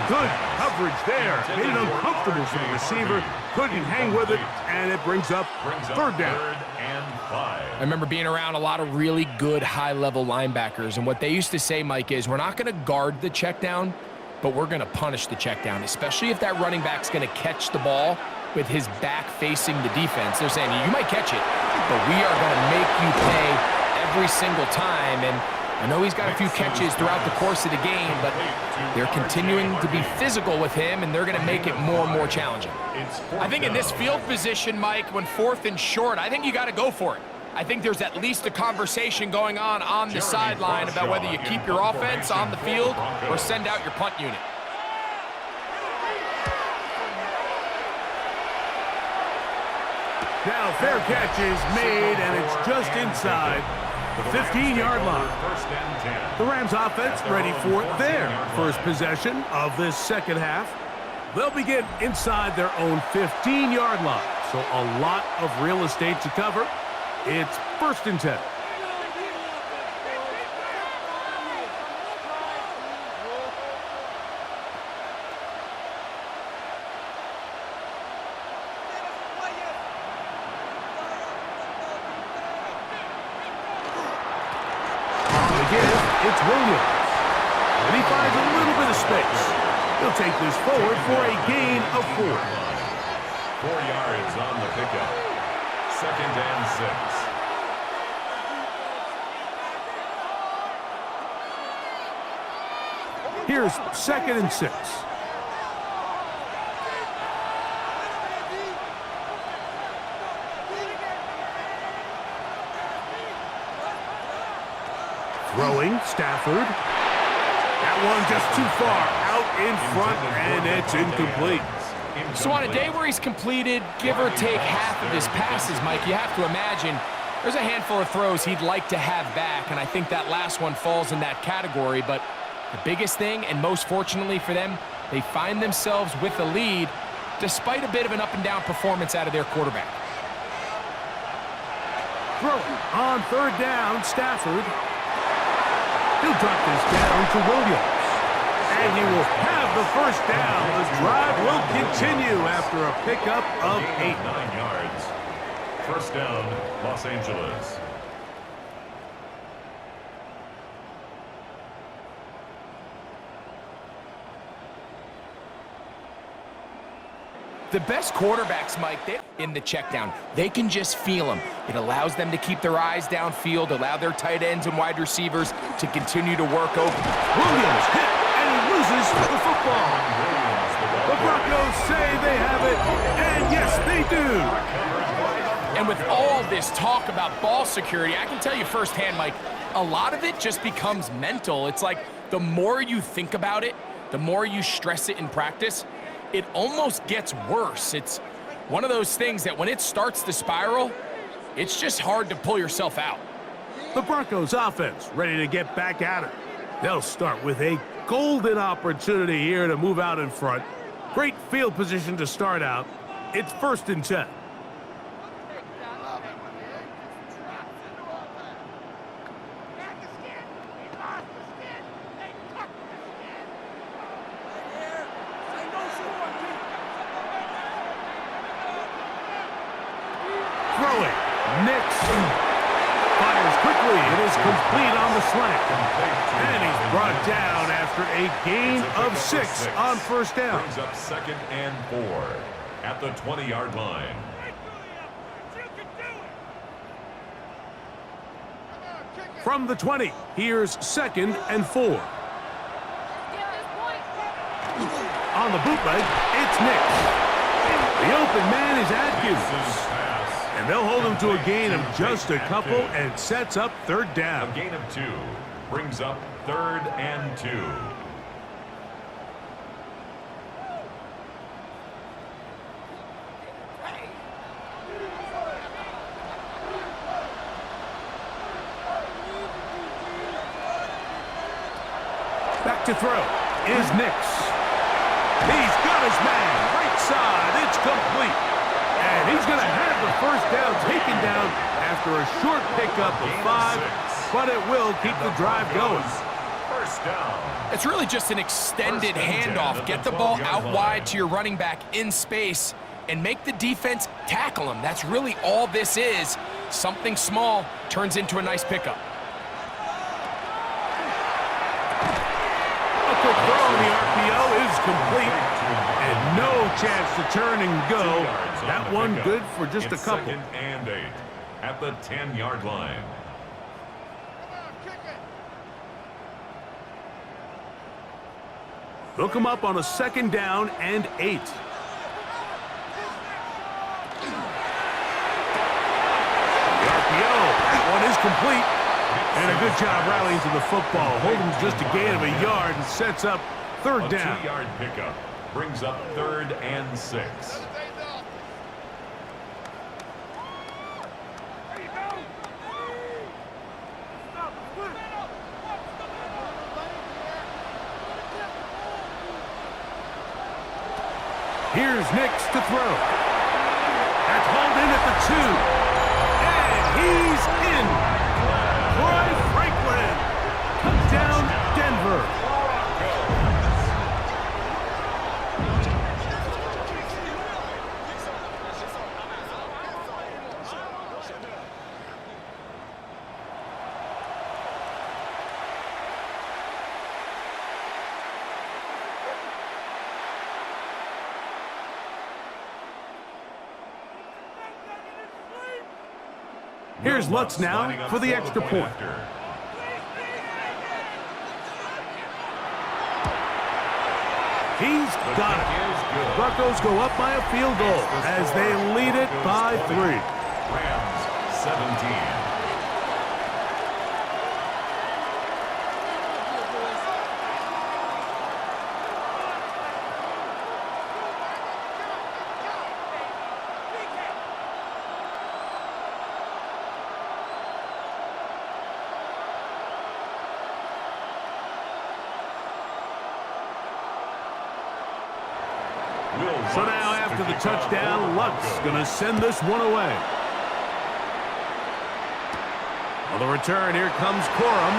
Good coverage there. Made it uncomfortable for the receiver. Couldn't hang with it, and it brings up 3rd down. 3rd and 5. I remember being around a lot of really good high-level linebackers, and what they used to say, Mike, is we're not going to guard the check down, but we're going to punish the check down, especially if that running back's going to catch the ball with his back facing the defense. They're saying, you might catch it, but we are going to make you pay every single time. And I know he's got a few catches throughout the course of the game, but they're continuing to be physical with him, and they're going to make it more and more challenging. I think in this field position, Mike, when 4th and short, I think you got to go for it. I think there's at least a conversation going on the sideline about whether you keep your offense on the field or send out your punt unit. Now fair catch is made, and it's just inside the 15-yard line. The Rams offense ready for their first possession of this second half. They'll begin inside their own 15-yard line, so a lot of real estate to cover. It's 1st and 10. It's Williams. And he finds a little bit of space. He'll take this forward for a gain of 4. 4 yards on the pickup. 2nd and 6. Here's 2nd and 6. Throwing, Stafford. That one just too far out in front, and it's incomplete. So on a day where he's completed, give or take half of his passes, Mike, you have to imagine there's a handful of throws he'd like to have back, and I think that last one falls in that category. But the biggest thing, and most fortunately for them, they find themselves with a lead despite a bit of an up-and-down performance out of their quarterback. Throw on third down, Stafford. He'll drop this down to Williams. And he will have the first down. The drive will continue after a pickup of 8. 9 yards. First down, Los Angeles. The best quarterbacks, Mike, in the check down, they can just feel them. It allows them to keep their eyes downfield, allow their tight ends and wide receivers to continue to work open. Williams hit, and he loses the football. The Broncos say they have it, and yes, they do. And with all this talk about ball security, I can tell you firsthand, Mike, a lot of it just becomes mental. It's like the more you think about it, the more you stress it in practice, it almost gets worse. It's one of those things that when it starts to spiral, it's just hard to pull yourself out. The Broncos offense ready to get back at it. They'll start with a golden opportunity here to move out in front. Great field position to start out. It's 1st and 10. Complete on the slant. And he's brought down after a gain of 6 on first down. Brings up 2nd and 4 at the 20-yard line. From the 20, here's 2nd and 4. On the bootleg, it's Nix. The open man is Atkins. And they'll hold him to a gain of just a couple and sets up 3rd down. A gain of 2 brings up 3rd and 2. Back to throw is Nix. He's got his man. Right side. It's complete. And he's going to have the first down taken down after a short pickup of 5, but it will keep the drive going. First down. It's really just an extended handoff. Get the ball out wide to your running back in space and make the defense tackle him. That's really all this is. Something small turns into a nice pickup. A quick throw on the RPO is complete. And no chance to turn and go. That one good for just a couple. 2nd and 8 at the 10-yard line. They'll come up on a 2nd down and 8. The RPO, that one is complete. And a good job rallying to the football. Holding just a gain of a yard and sets up 3rd down. A 2-yard pickup brings up 3rd and 6. Here's Nix to throw. That's hauled in at the 2. And he's in. Troy Franklin. Touchdown, Denver. Here's Lutz now for the extra point. He's got it. Broncos go up by a field goal as they lead it by 3. Rams 17. So now after the touchdown, Luck's going to send this one away. On the return, here comes Corum.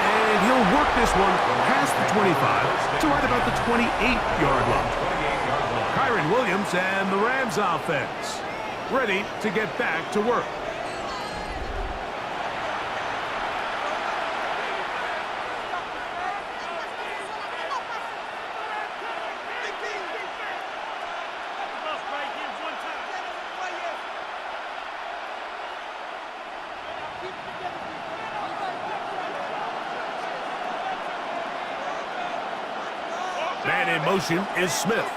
And he'll work this one past the 25 to right about the 28-yard line. Kyron Williams and the Rams offense ready to get back to work. Man in motion is Smith.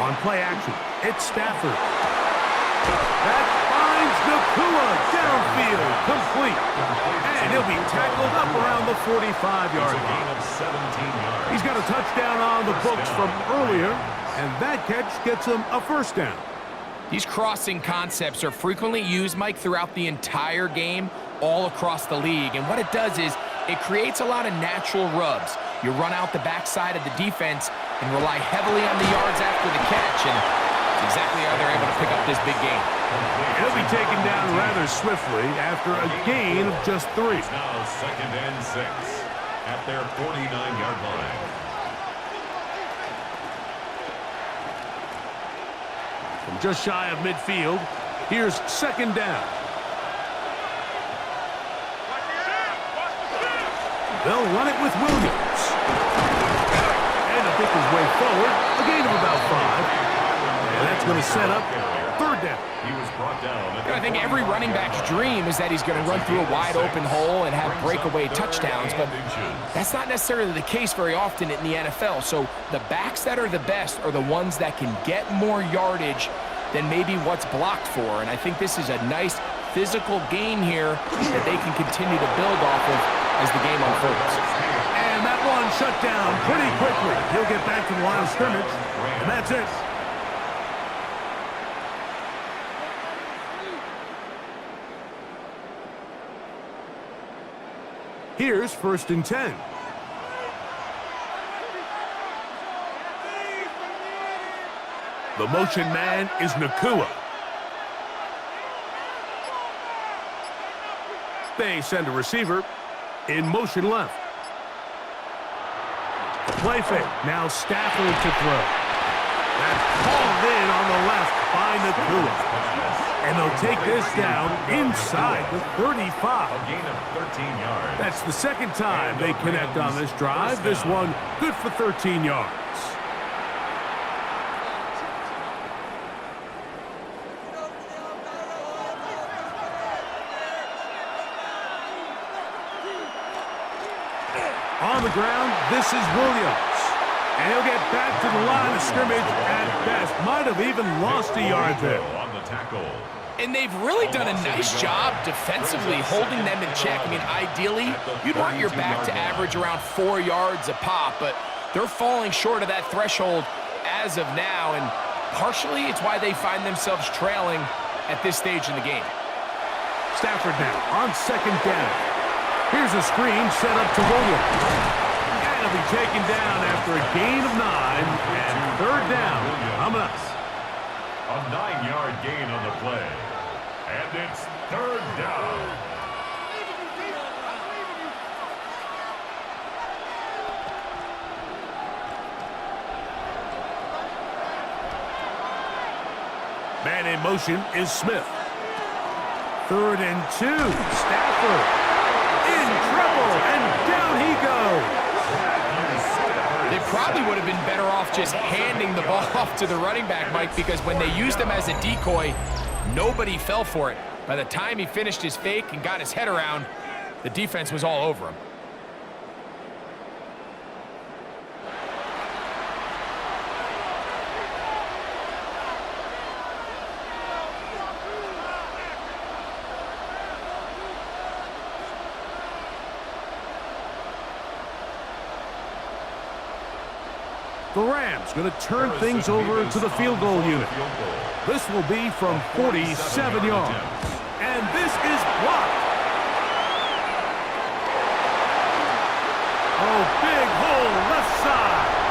On play action, it's Stafford. That finds Nakua downfield, complete. And he'll be tackled up around the 45-yard line. He's got a touchdown on the books from earlier, and that catch gets him a first down. These crossing concepts are frequently used, Mike, throughout the entire game, all across the league. And what it does is it creates a lot of natural rubs. You run out the backside of the defense and rely heavily on the yards after the catch, and it's exactly how they're able to pick up this big game. He'll be taken down rather swiftly after a gain of just 3. It's now 2nd and 6 at their 49-yard line. From just shy of midfield, here's 2nd down. They'll run it with Williams. And to pick his way forward, a gain of about 5. And that's going to set up 3rd down. He was brought down. I think every running back's dream is that he's going to run through a wide open hole and have breakaway touchdowns, but that's not necessarily the case very often in the NFL. So the backs that are the best are the ones that can get more yardage than maybe what's blocked for. And I think this is a nice physical gain here that they can continue to build off of as the game unfolds. And that one shut down pretty quickly. He'll get back to the line of scrimmage, and that's it. Here's 1st and 10. The motion man is Nakua. They send a receiver in motion left. Play fake. Now Stafford to throw. That's hauled in on the left by Nakua. And they'll take this down inside the 35. A gain of 13 yards. That's the 2nd time they connect on this drive. This one good for 13 yards. On the ground, this is Williams. And he'll get back to the line of scrimmage at best. Might have even lost a yard there. On the tackle. And they've really done a nice job defensively holding them in check. I mean, ideally, you'd want your back to average around 4 yards a pop, but they're falling short of that threshold as of now, and partially it's why they find themselves trailing at this stage in the game. Stafford now on 2nd down. Here's a screen set up to Williams. And he'll be taken down after a gain of 9 and 3rd down. Coming up. A 9-yard gain on the play. And it's 3rd down. Man in motion is Smith. 3rd and 2. Stafford in trouble, and down he goes. They probably would have been better off just handing the ball off to the running back, Mike, because when they used him as a decoy, nobody fell for it. By the time he finished his fake and got his head around, the defense was all over him. The Rams going to turn things over to the field goal unit. This will be from 47 yards. And this is blocked. Oh, big hole left side.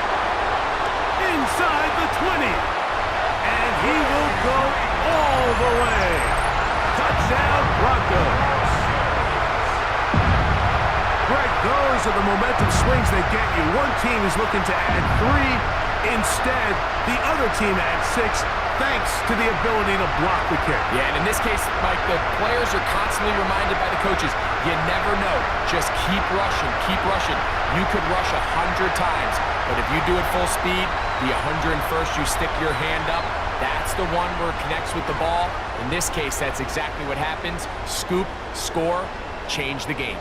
momentum swings, they get you. One team is looking to add 3. Instead, the other team adds 6, thanks to the ability to block the kick. Yeah, and in this case, Mike, the players are constantly reminded by the coaches, you never know. Just keep rushing, keep rushing. You could rush 100 times, but if you do it full speed, the 101st you stick your hand up, that's the one where it connects with the ball. In this case, that's exactly what happens. Scoop, score, change the game.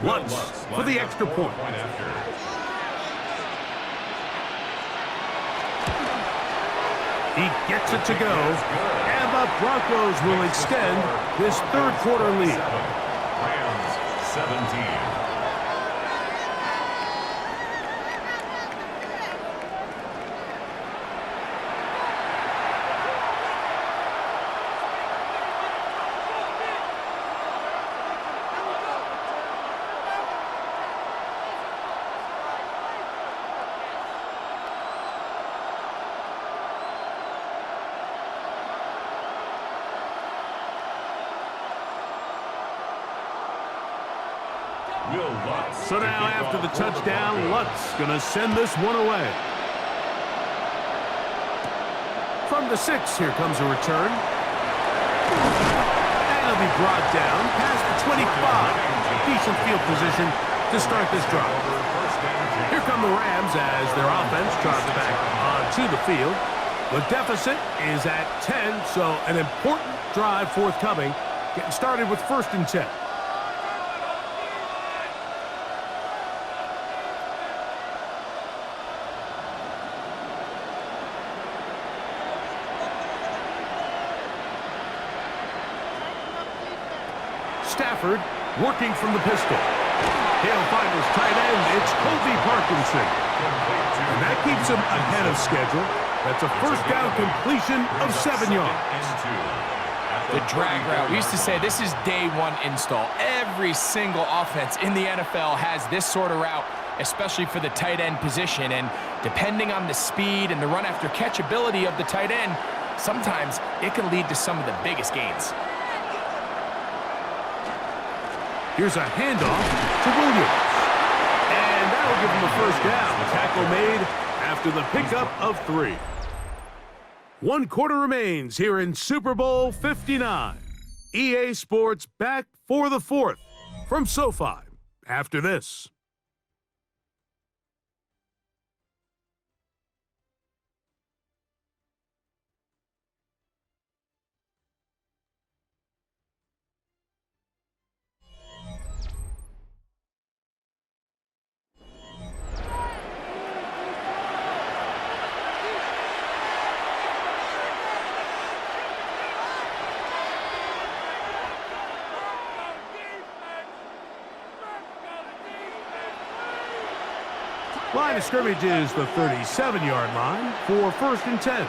Lutz for the extra point. He gets it to go, and the Broncos will extend this third-quarter lead. Rams 17. So now after the touchdown, Lutz going to send this one away. From the 6, here comes a return. And he'll be brought down past the 25. Decent field position to start this drive. Here come the Rams as their offense trots back onto the field. The deficit is at 10, so an important drive forthcoming. Getting started with 1st and 10. Stafford working from the pistol. He'll find his tight end. It's Kobe Parkinson. And that keeps him ahead of schedule. That's a first down completion of 7 yards. The drag route. We used to say this is day 1 install. Every single offense in the NFL has this sort of route, especially for the tight end position. And depending on the speed and the run after catch ability of the tight end, sometimes it can lead to some of the biggest gains. Here's a handoff to Williams. And that'll give him the first down. Tackle made after the pickup of 3. 1 quarter remains here in Super Bowl 59. EA Sports back for the 4th from SoFi after this. Line of scrimmage is the 37-yard line for 1st and 10.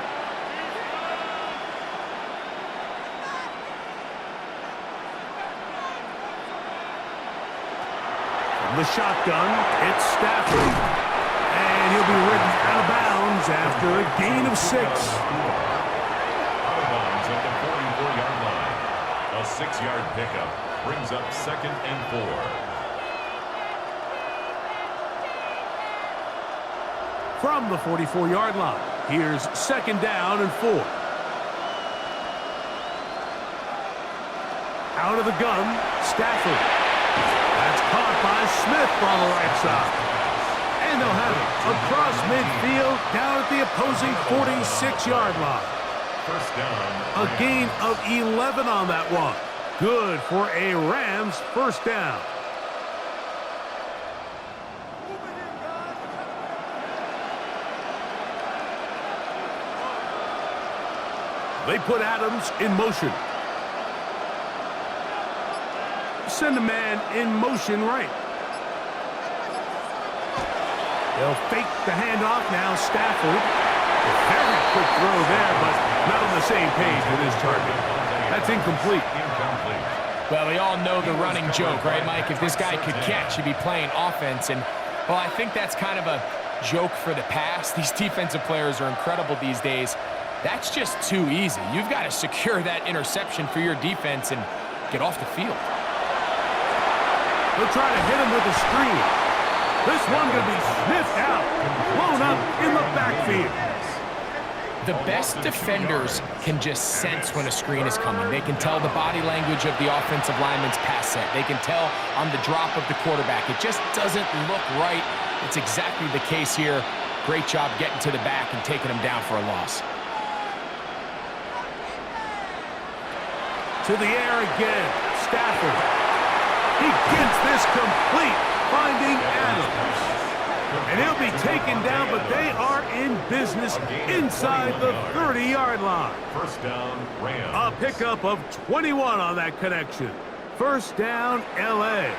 From the shotgun, it's Stafford. And he'll be ridden out of bounds after a gain of 6. Out of bounds at the 44-yard line. A 6-yard pickup brings up 2nd and 4. From the 44-yard line, here's 2nd down and 4. Out of the gun, Stafford. That's caught by Smith on the right side. And they'll have it across midfield down at the opposing 46-yard line. First down. A gain of 11 on that one. Good for a Rams first down. They put Adams in motion. Send a man in motion right. They'll fake the handoff now. Stafford. A very quick throw there, but not on the same page with his target. That's incomplete. Well, we all know the running joke, right, Mike? If this guy could catch, he'd be playing offense. And, well, I think that's kind of a joke for the past. These defensive players are incredible these days. That's just too easy. You've got to secure that interception for your defense and get off the field. They'll try to hit him with a screen. This one going to be sniffed out, blown up in the backfield. The best defenders can just sense when a screen is coming. They can tell the body language of the offensive lineman's pass set. They can tell on the drop of the quarterback. It just doesn't look right. It's exactly the case here. Great job getting to the back and taking him down for a loss. To the air again, Stafford. He gets this complete, finding Adams. And he'll be taken down, but they are in business inside the 30-yard line. First down, Rams. A pickup of 21 on that connection. First down, L.A.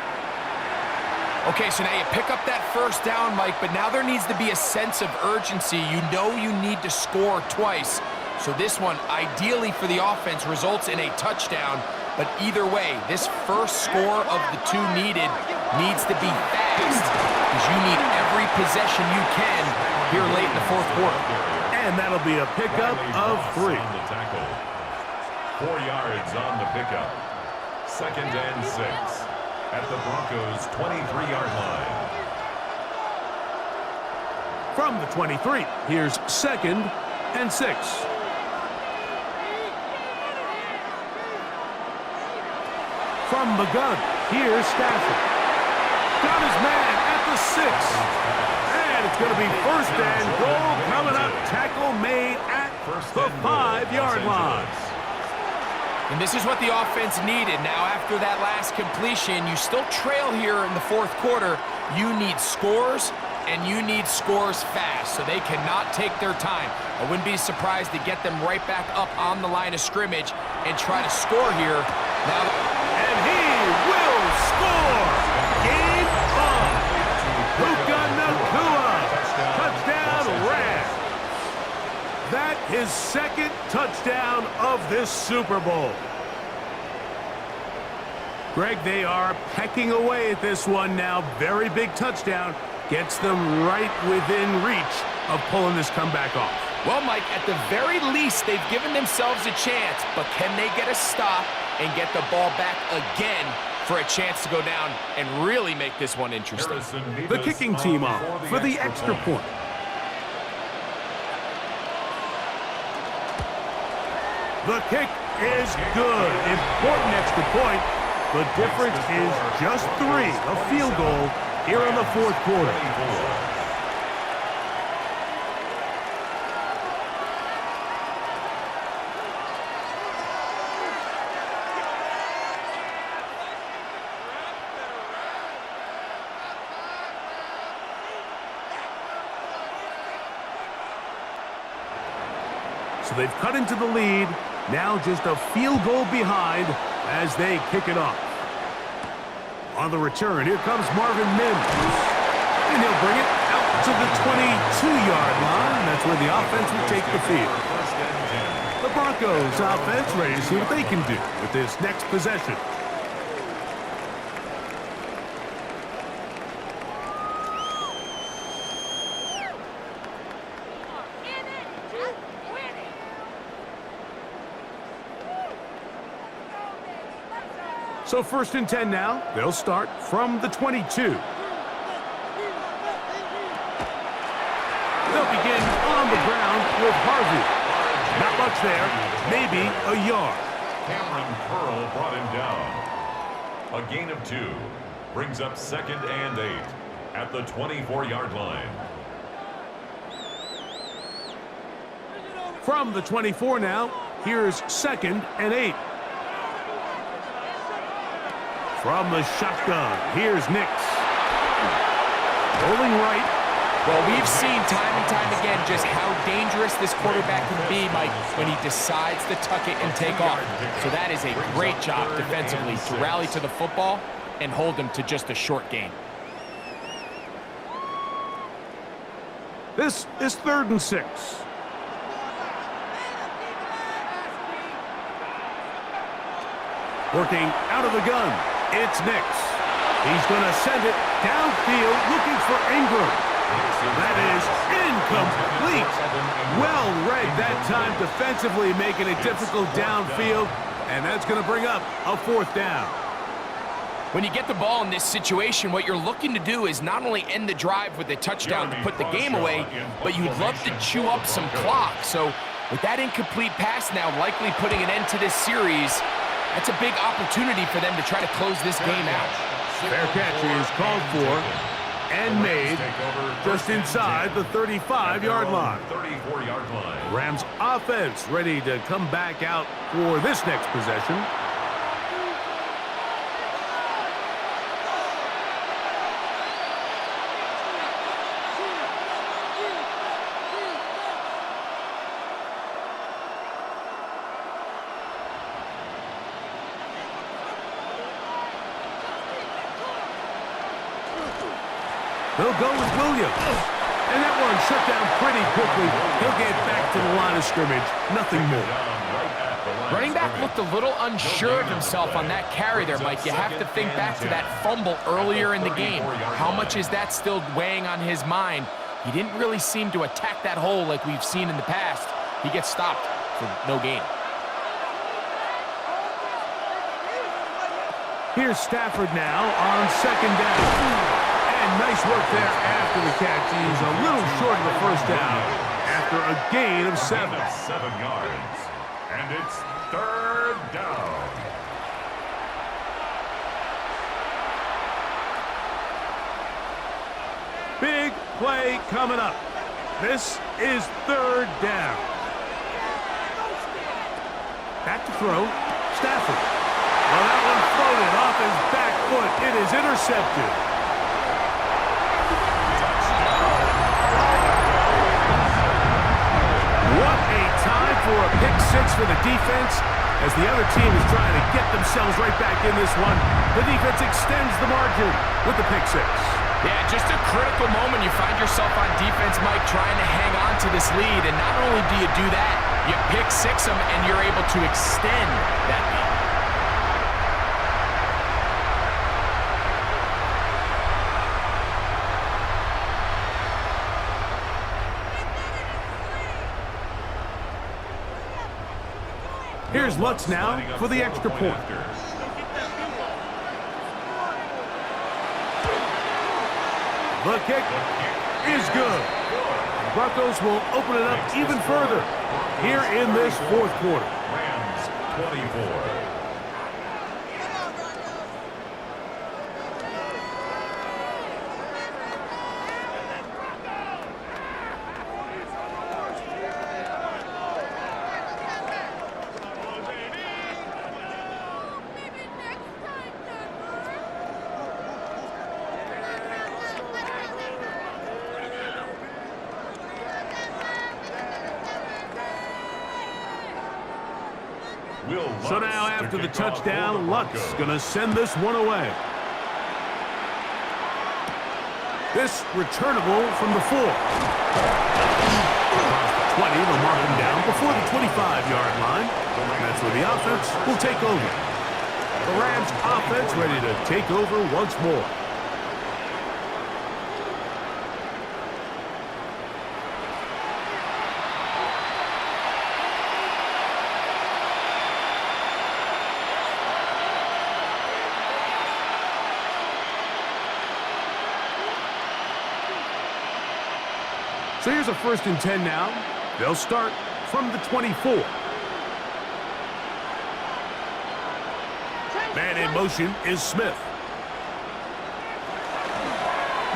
Okay, so now you pick up that first down, Mike, but now there needs to be a sense of urgency. You know you need to score twice. So this one, ideally for the offense, results in a touchdown. But either way, this first score of the two needed needs to be fast, because you need every possession you can here late in the fourth quarter. And that'll be a pickup of 3. On the tackle. 4 yards on the pickup. Second and 6 at the Broncos' 23-yard line. From the 23, here's second and 6. From the gun, here's Stafford. Got his man at the 6. And it's going to be first and goal coming up. Tackle made at the 5-yard line. And this is what the offense needed. Now, after that last completion, you still trail here in the fourth quarter. You need scores, and you need scores fast, so they cannot take their time. I wouldn't be surprised to get them right back up on the line of scrimmage and try to score here. Now, and he will score! Game on! Puka Nacua! Touchdown, Rams! That his second touchdown of this Super Bowl. Greg, they are pecking away at this one now. Very big touchdown. Gets them right within reach of pulling this comeback off. well, Mike, at the very least, they've given themselves a chance, but can they get a stop and get the ball back again for a chance to go down and really make this one interesting? The kicking team off for the extra point. The kick is good. Important extra point. The difference is just 3, a field goal here in the fourth quarter. So they've cut into the lead. Now just a field goal behind as they kick it off. On the return, here comes Marvin Mims. And he'll bring it out to the 22-yard line. That's where the offense will take the field. The Broncos offense ready to see what they can do with this next possession. So 1st and 10 now. They'll start from the 22. They'll begin on the ground with Harvey. Not much there, maybe a yard. Cameron Curl brought him down. A gain of 2 brings up 2nd and 8 at the 24-yard line. From the 24 now, here's 2nd and 8. From the shotgun, here's Nix. Rolling right. Well, we've seen time and time again just how dangerous this quarterback can be, Mike, when he decides to tuck it and take off. So that is a great job defensively to rally to the football and hold him to just a short gain. This is 3rd and 6. Working out of the gun. It's Nix. He's going to send it downfield looking for Ingram. That is incomplete. Well read that time defensively, making it difficult downfield, and that's going to bring up a 4th down. When you get the ball in this situation, what you're looking to do is not only end the drive with a touchdown to put the game away, but you'd love to chew up some clock. So with that incomplete pass now likely putting an end to this series, that's a big opportunity for them to try to close this game out. Fair catch is called for and made just inside the 35-yard line. 34-yard line. Rams offense ready to come back out for this next possession. They'll go with Williams. And that one shut down pretty quickly. He'll get back to the line of scrimmage. Nothing more. Running back looked a little unsure of himself on that carry there, Mike. You have to think back to that fumble earlier in the game. How much is that still weighing on his mind? He didn't really seem to attack that hole like we've seen in the past. He gets stopped for no gain. Here's Stafford now on second down. And nice work there after the catch. He's a little short of the first down after a gain of 7. 7 yards. And it's third down. Big play coming up. This is third down. Back to throw. Stafford. Well, that one floated off his back foot. It is intercepted. What a time for a pick six for the defense as the other team is trying to get themselves right back in this one. The defense extends the margin with the pick six. Yeah, just a critical moment. You find yourself on defense, Mike, trying to hang on to this lead. And not only do you do that, you pick six them and you're able to extend that lead. Here's Lutz now for the extra point. The kick is good. The Broncos will open it up even further here in this fourth quarter. Rams 24. So now after the touchdown, Lutz going to send this one away. This returnable from the 4. Across the 20, they'll mark him down before the 25-yard line. And that's where the offense will take over. The Rams offense ready to take over once more. So here's a 1st and 10 now. They'll start from the 24. Man in motion is Smith.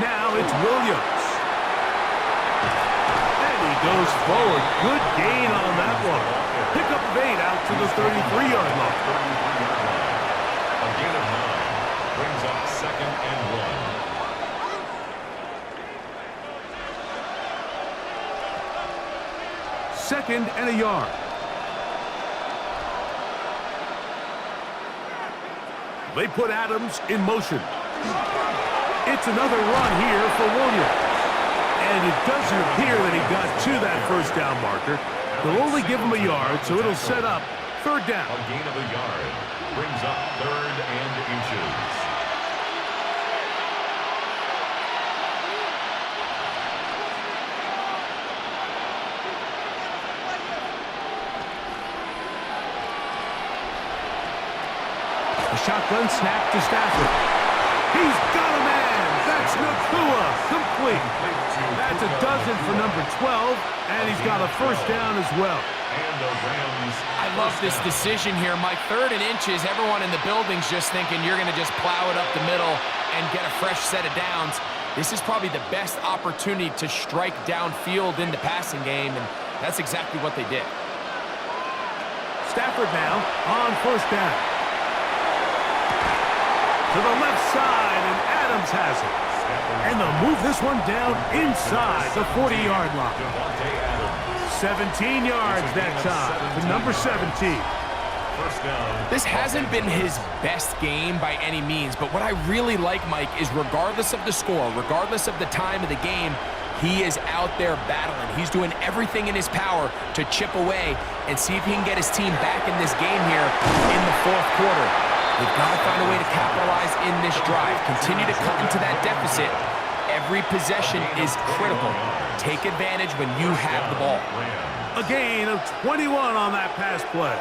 Now it's Williams. And he goes forward. Good gain on that one. Pick up of 8 out to the 33-yard line. A gain of 9 brings up 2nd and 1. Second and a yard. They put Adams in motion. It's another run here for Williams. And it doesn't appear that he got to that first down marker. They'll only give him a yard, so it'll set up third down. A gain of a yard brings up 3rd and inches. shotgun snap to Stafford. He's got a man. That's Nakua. Complete. That's a dozen for number 12, and he's got a first down as well. And the Rams. I love this decision here, Mike. 3rd and inches, everyone in the building's just thinking you're going to just plow it up the middle and get a fresh set of downs. This is probably the best opportunity to strike downfield in the passing game, and that's exactly what they did. Stafford now on first down. To the left side, and Adams has it. And they'll move this one down inside the 40-yard line. 17 yards that time to number 17. This hasn't been his best game by any means, but what I really like, Mike, is regardless of the score, regardless of the time of the game, he is out there battling. He's doing everything in his power to chip away and see if he can get his team back in this game here in the 4th quarter. They've got to find a way to capitalize in this drive, continue to cut into that deficit. Every possession is critical. Take advantage when you have the ball. A gain of 21 on that pass play.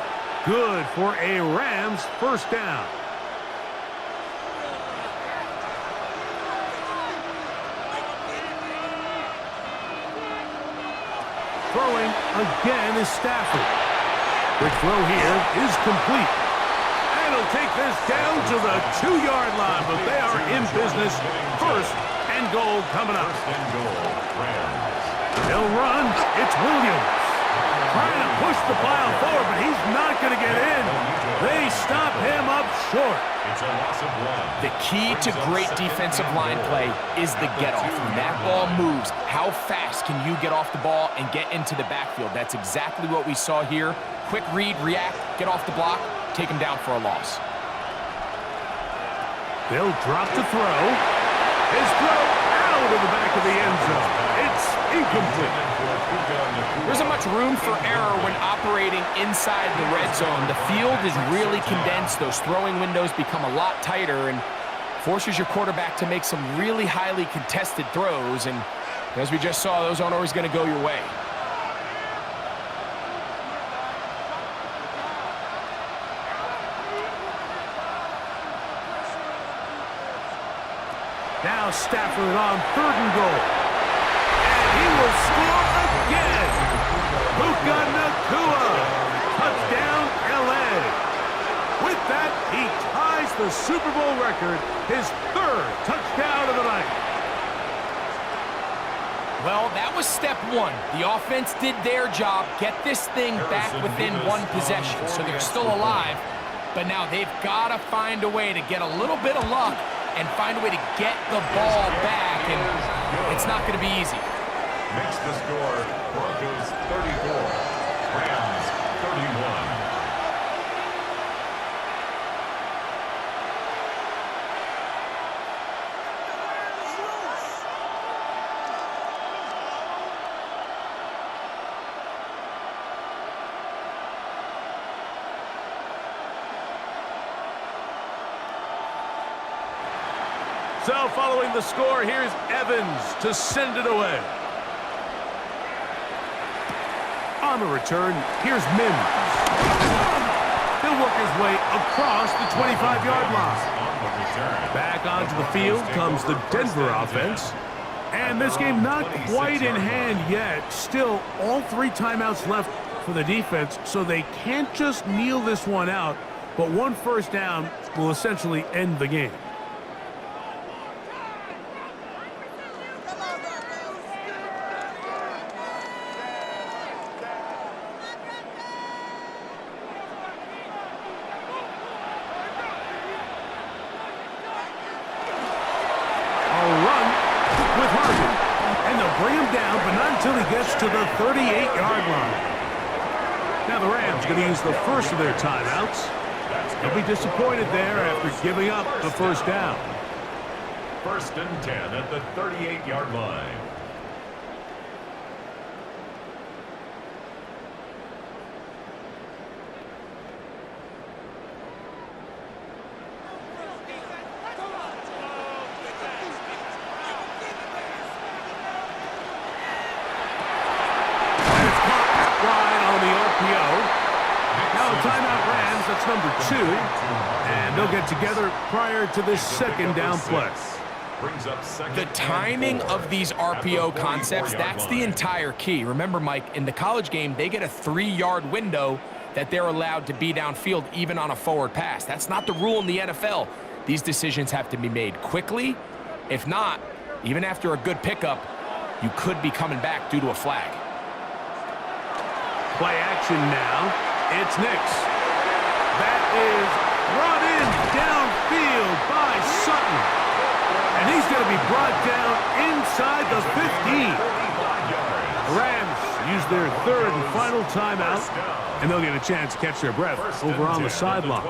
Good for a Rams first down. Throwing again is Stafford. The throw here is complete. And he'll take this down to the 2-yard line, but they are in business. First and goal coming up. They'll run. It's Williams. Trying to push the pile forward, but he's not going to get in. They stop him up short. It's a loss of 1. The key to great defensive line play is the get-off. When that ball moves, how fast can you get off the ball and get into the backfield? That's exactly what we saw here. Quick read, react, get off the block, take him down for a loss. They'll drop to throw. His throw out of the back of the end zone. It's incomplete. There isn't much room for error when operating inside the red zone. The field is really condensed. Those throwing windows become a lot tighter and forces your quarterback to make some really highly contested throws. And as we just saw, those aren't always going to go your way. Now Stafford on 3rd and goal. And he will score again. Puka Nakua. Touchdown, LA. With that, he ties the Super Bowl record, his 3rd touchdown of the night. Well, that was step 1. The offense did their job, get this thing back within 1 possession, so they're still alive. But now they've got to find a way to get a little bit of luck and find a way to get the ball back, and it's not going to be easy. Makes the score Broncos 34, Rams 31. So following the score, here's Evans to send it away. On the return, here's Mims. He'll work his way across the 25-yard line. Back onto the field comes the Denver offense. And this game not quite in hand yet. Still, all 3 timeouts left for the defense, so they can't just kneel this one out, but 1 first down will essentially end the game. Until he gets to the 38-yard line. Now the Rams going to use the first of their timeouts. They'll be disappointed there after giving up the first down. 1st and 10 at the 38-yard line. That's number 2. And they'll get together prior to this second down play. The timing of these RPO concepts, that's the entire key. Remember, Mike, in the college game, they get a 3-yard window that they're allowed to be downfield even on a forward pass. That's not the rule in the NFL. These decisions have to be made quickly. If not, even after a good pickup, you could be coming back due to a flag. Play action now. It's Nix. That is brought in downfield by Sutton. And he's going to be brought down inside the 15. The Rams use their 3rd and final timeout, and they'll get a chance to catch their breath over on the sideline.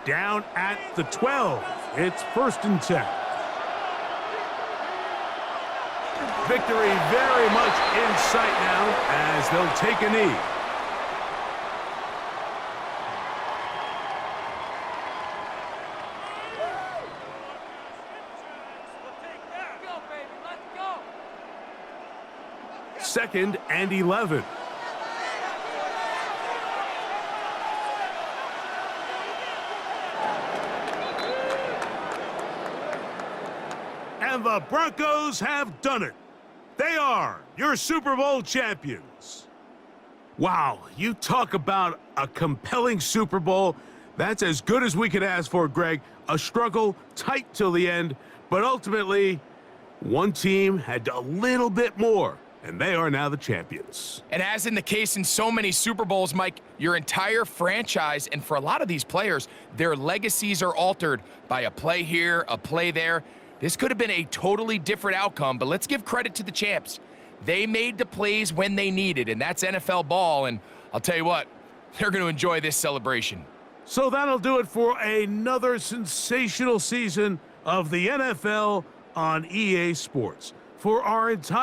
Down at the 12. It's 1st and 10. Victory very much in sight now as they'll take a knee. Second and 11. And the Broncos have done it. They are your Super Bowl champions. Wow, you talk about a compelling Super Bowl. That's as good as we could ask for, Greg. A struggle, tight till the end, but ultimately, one team had a little bit more, and they are now the champions. And as in the case in so many Super Bowls, Mike, your entire franchise, and for a lot of these players, their legacies are altered by a play here, a play there. This could have been a totally different outcome, but let's give credit to the champs. They made the plays when they needed, and that's NFL ball, and I'll tell you what, they're going to enjoy this celebration. So that'll do it for another sensational season of the NFL on EA Sports. For our entire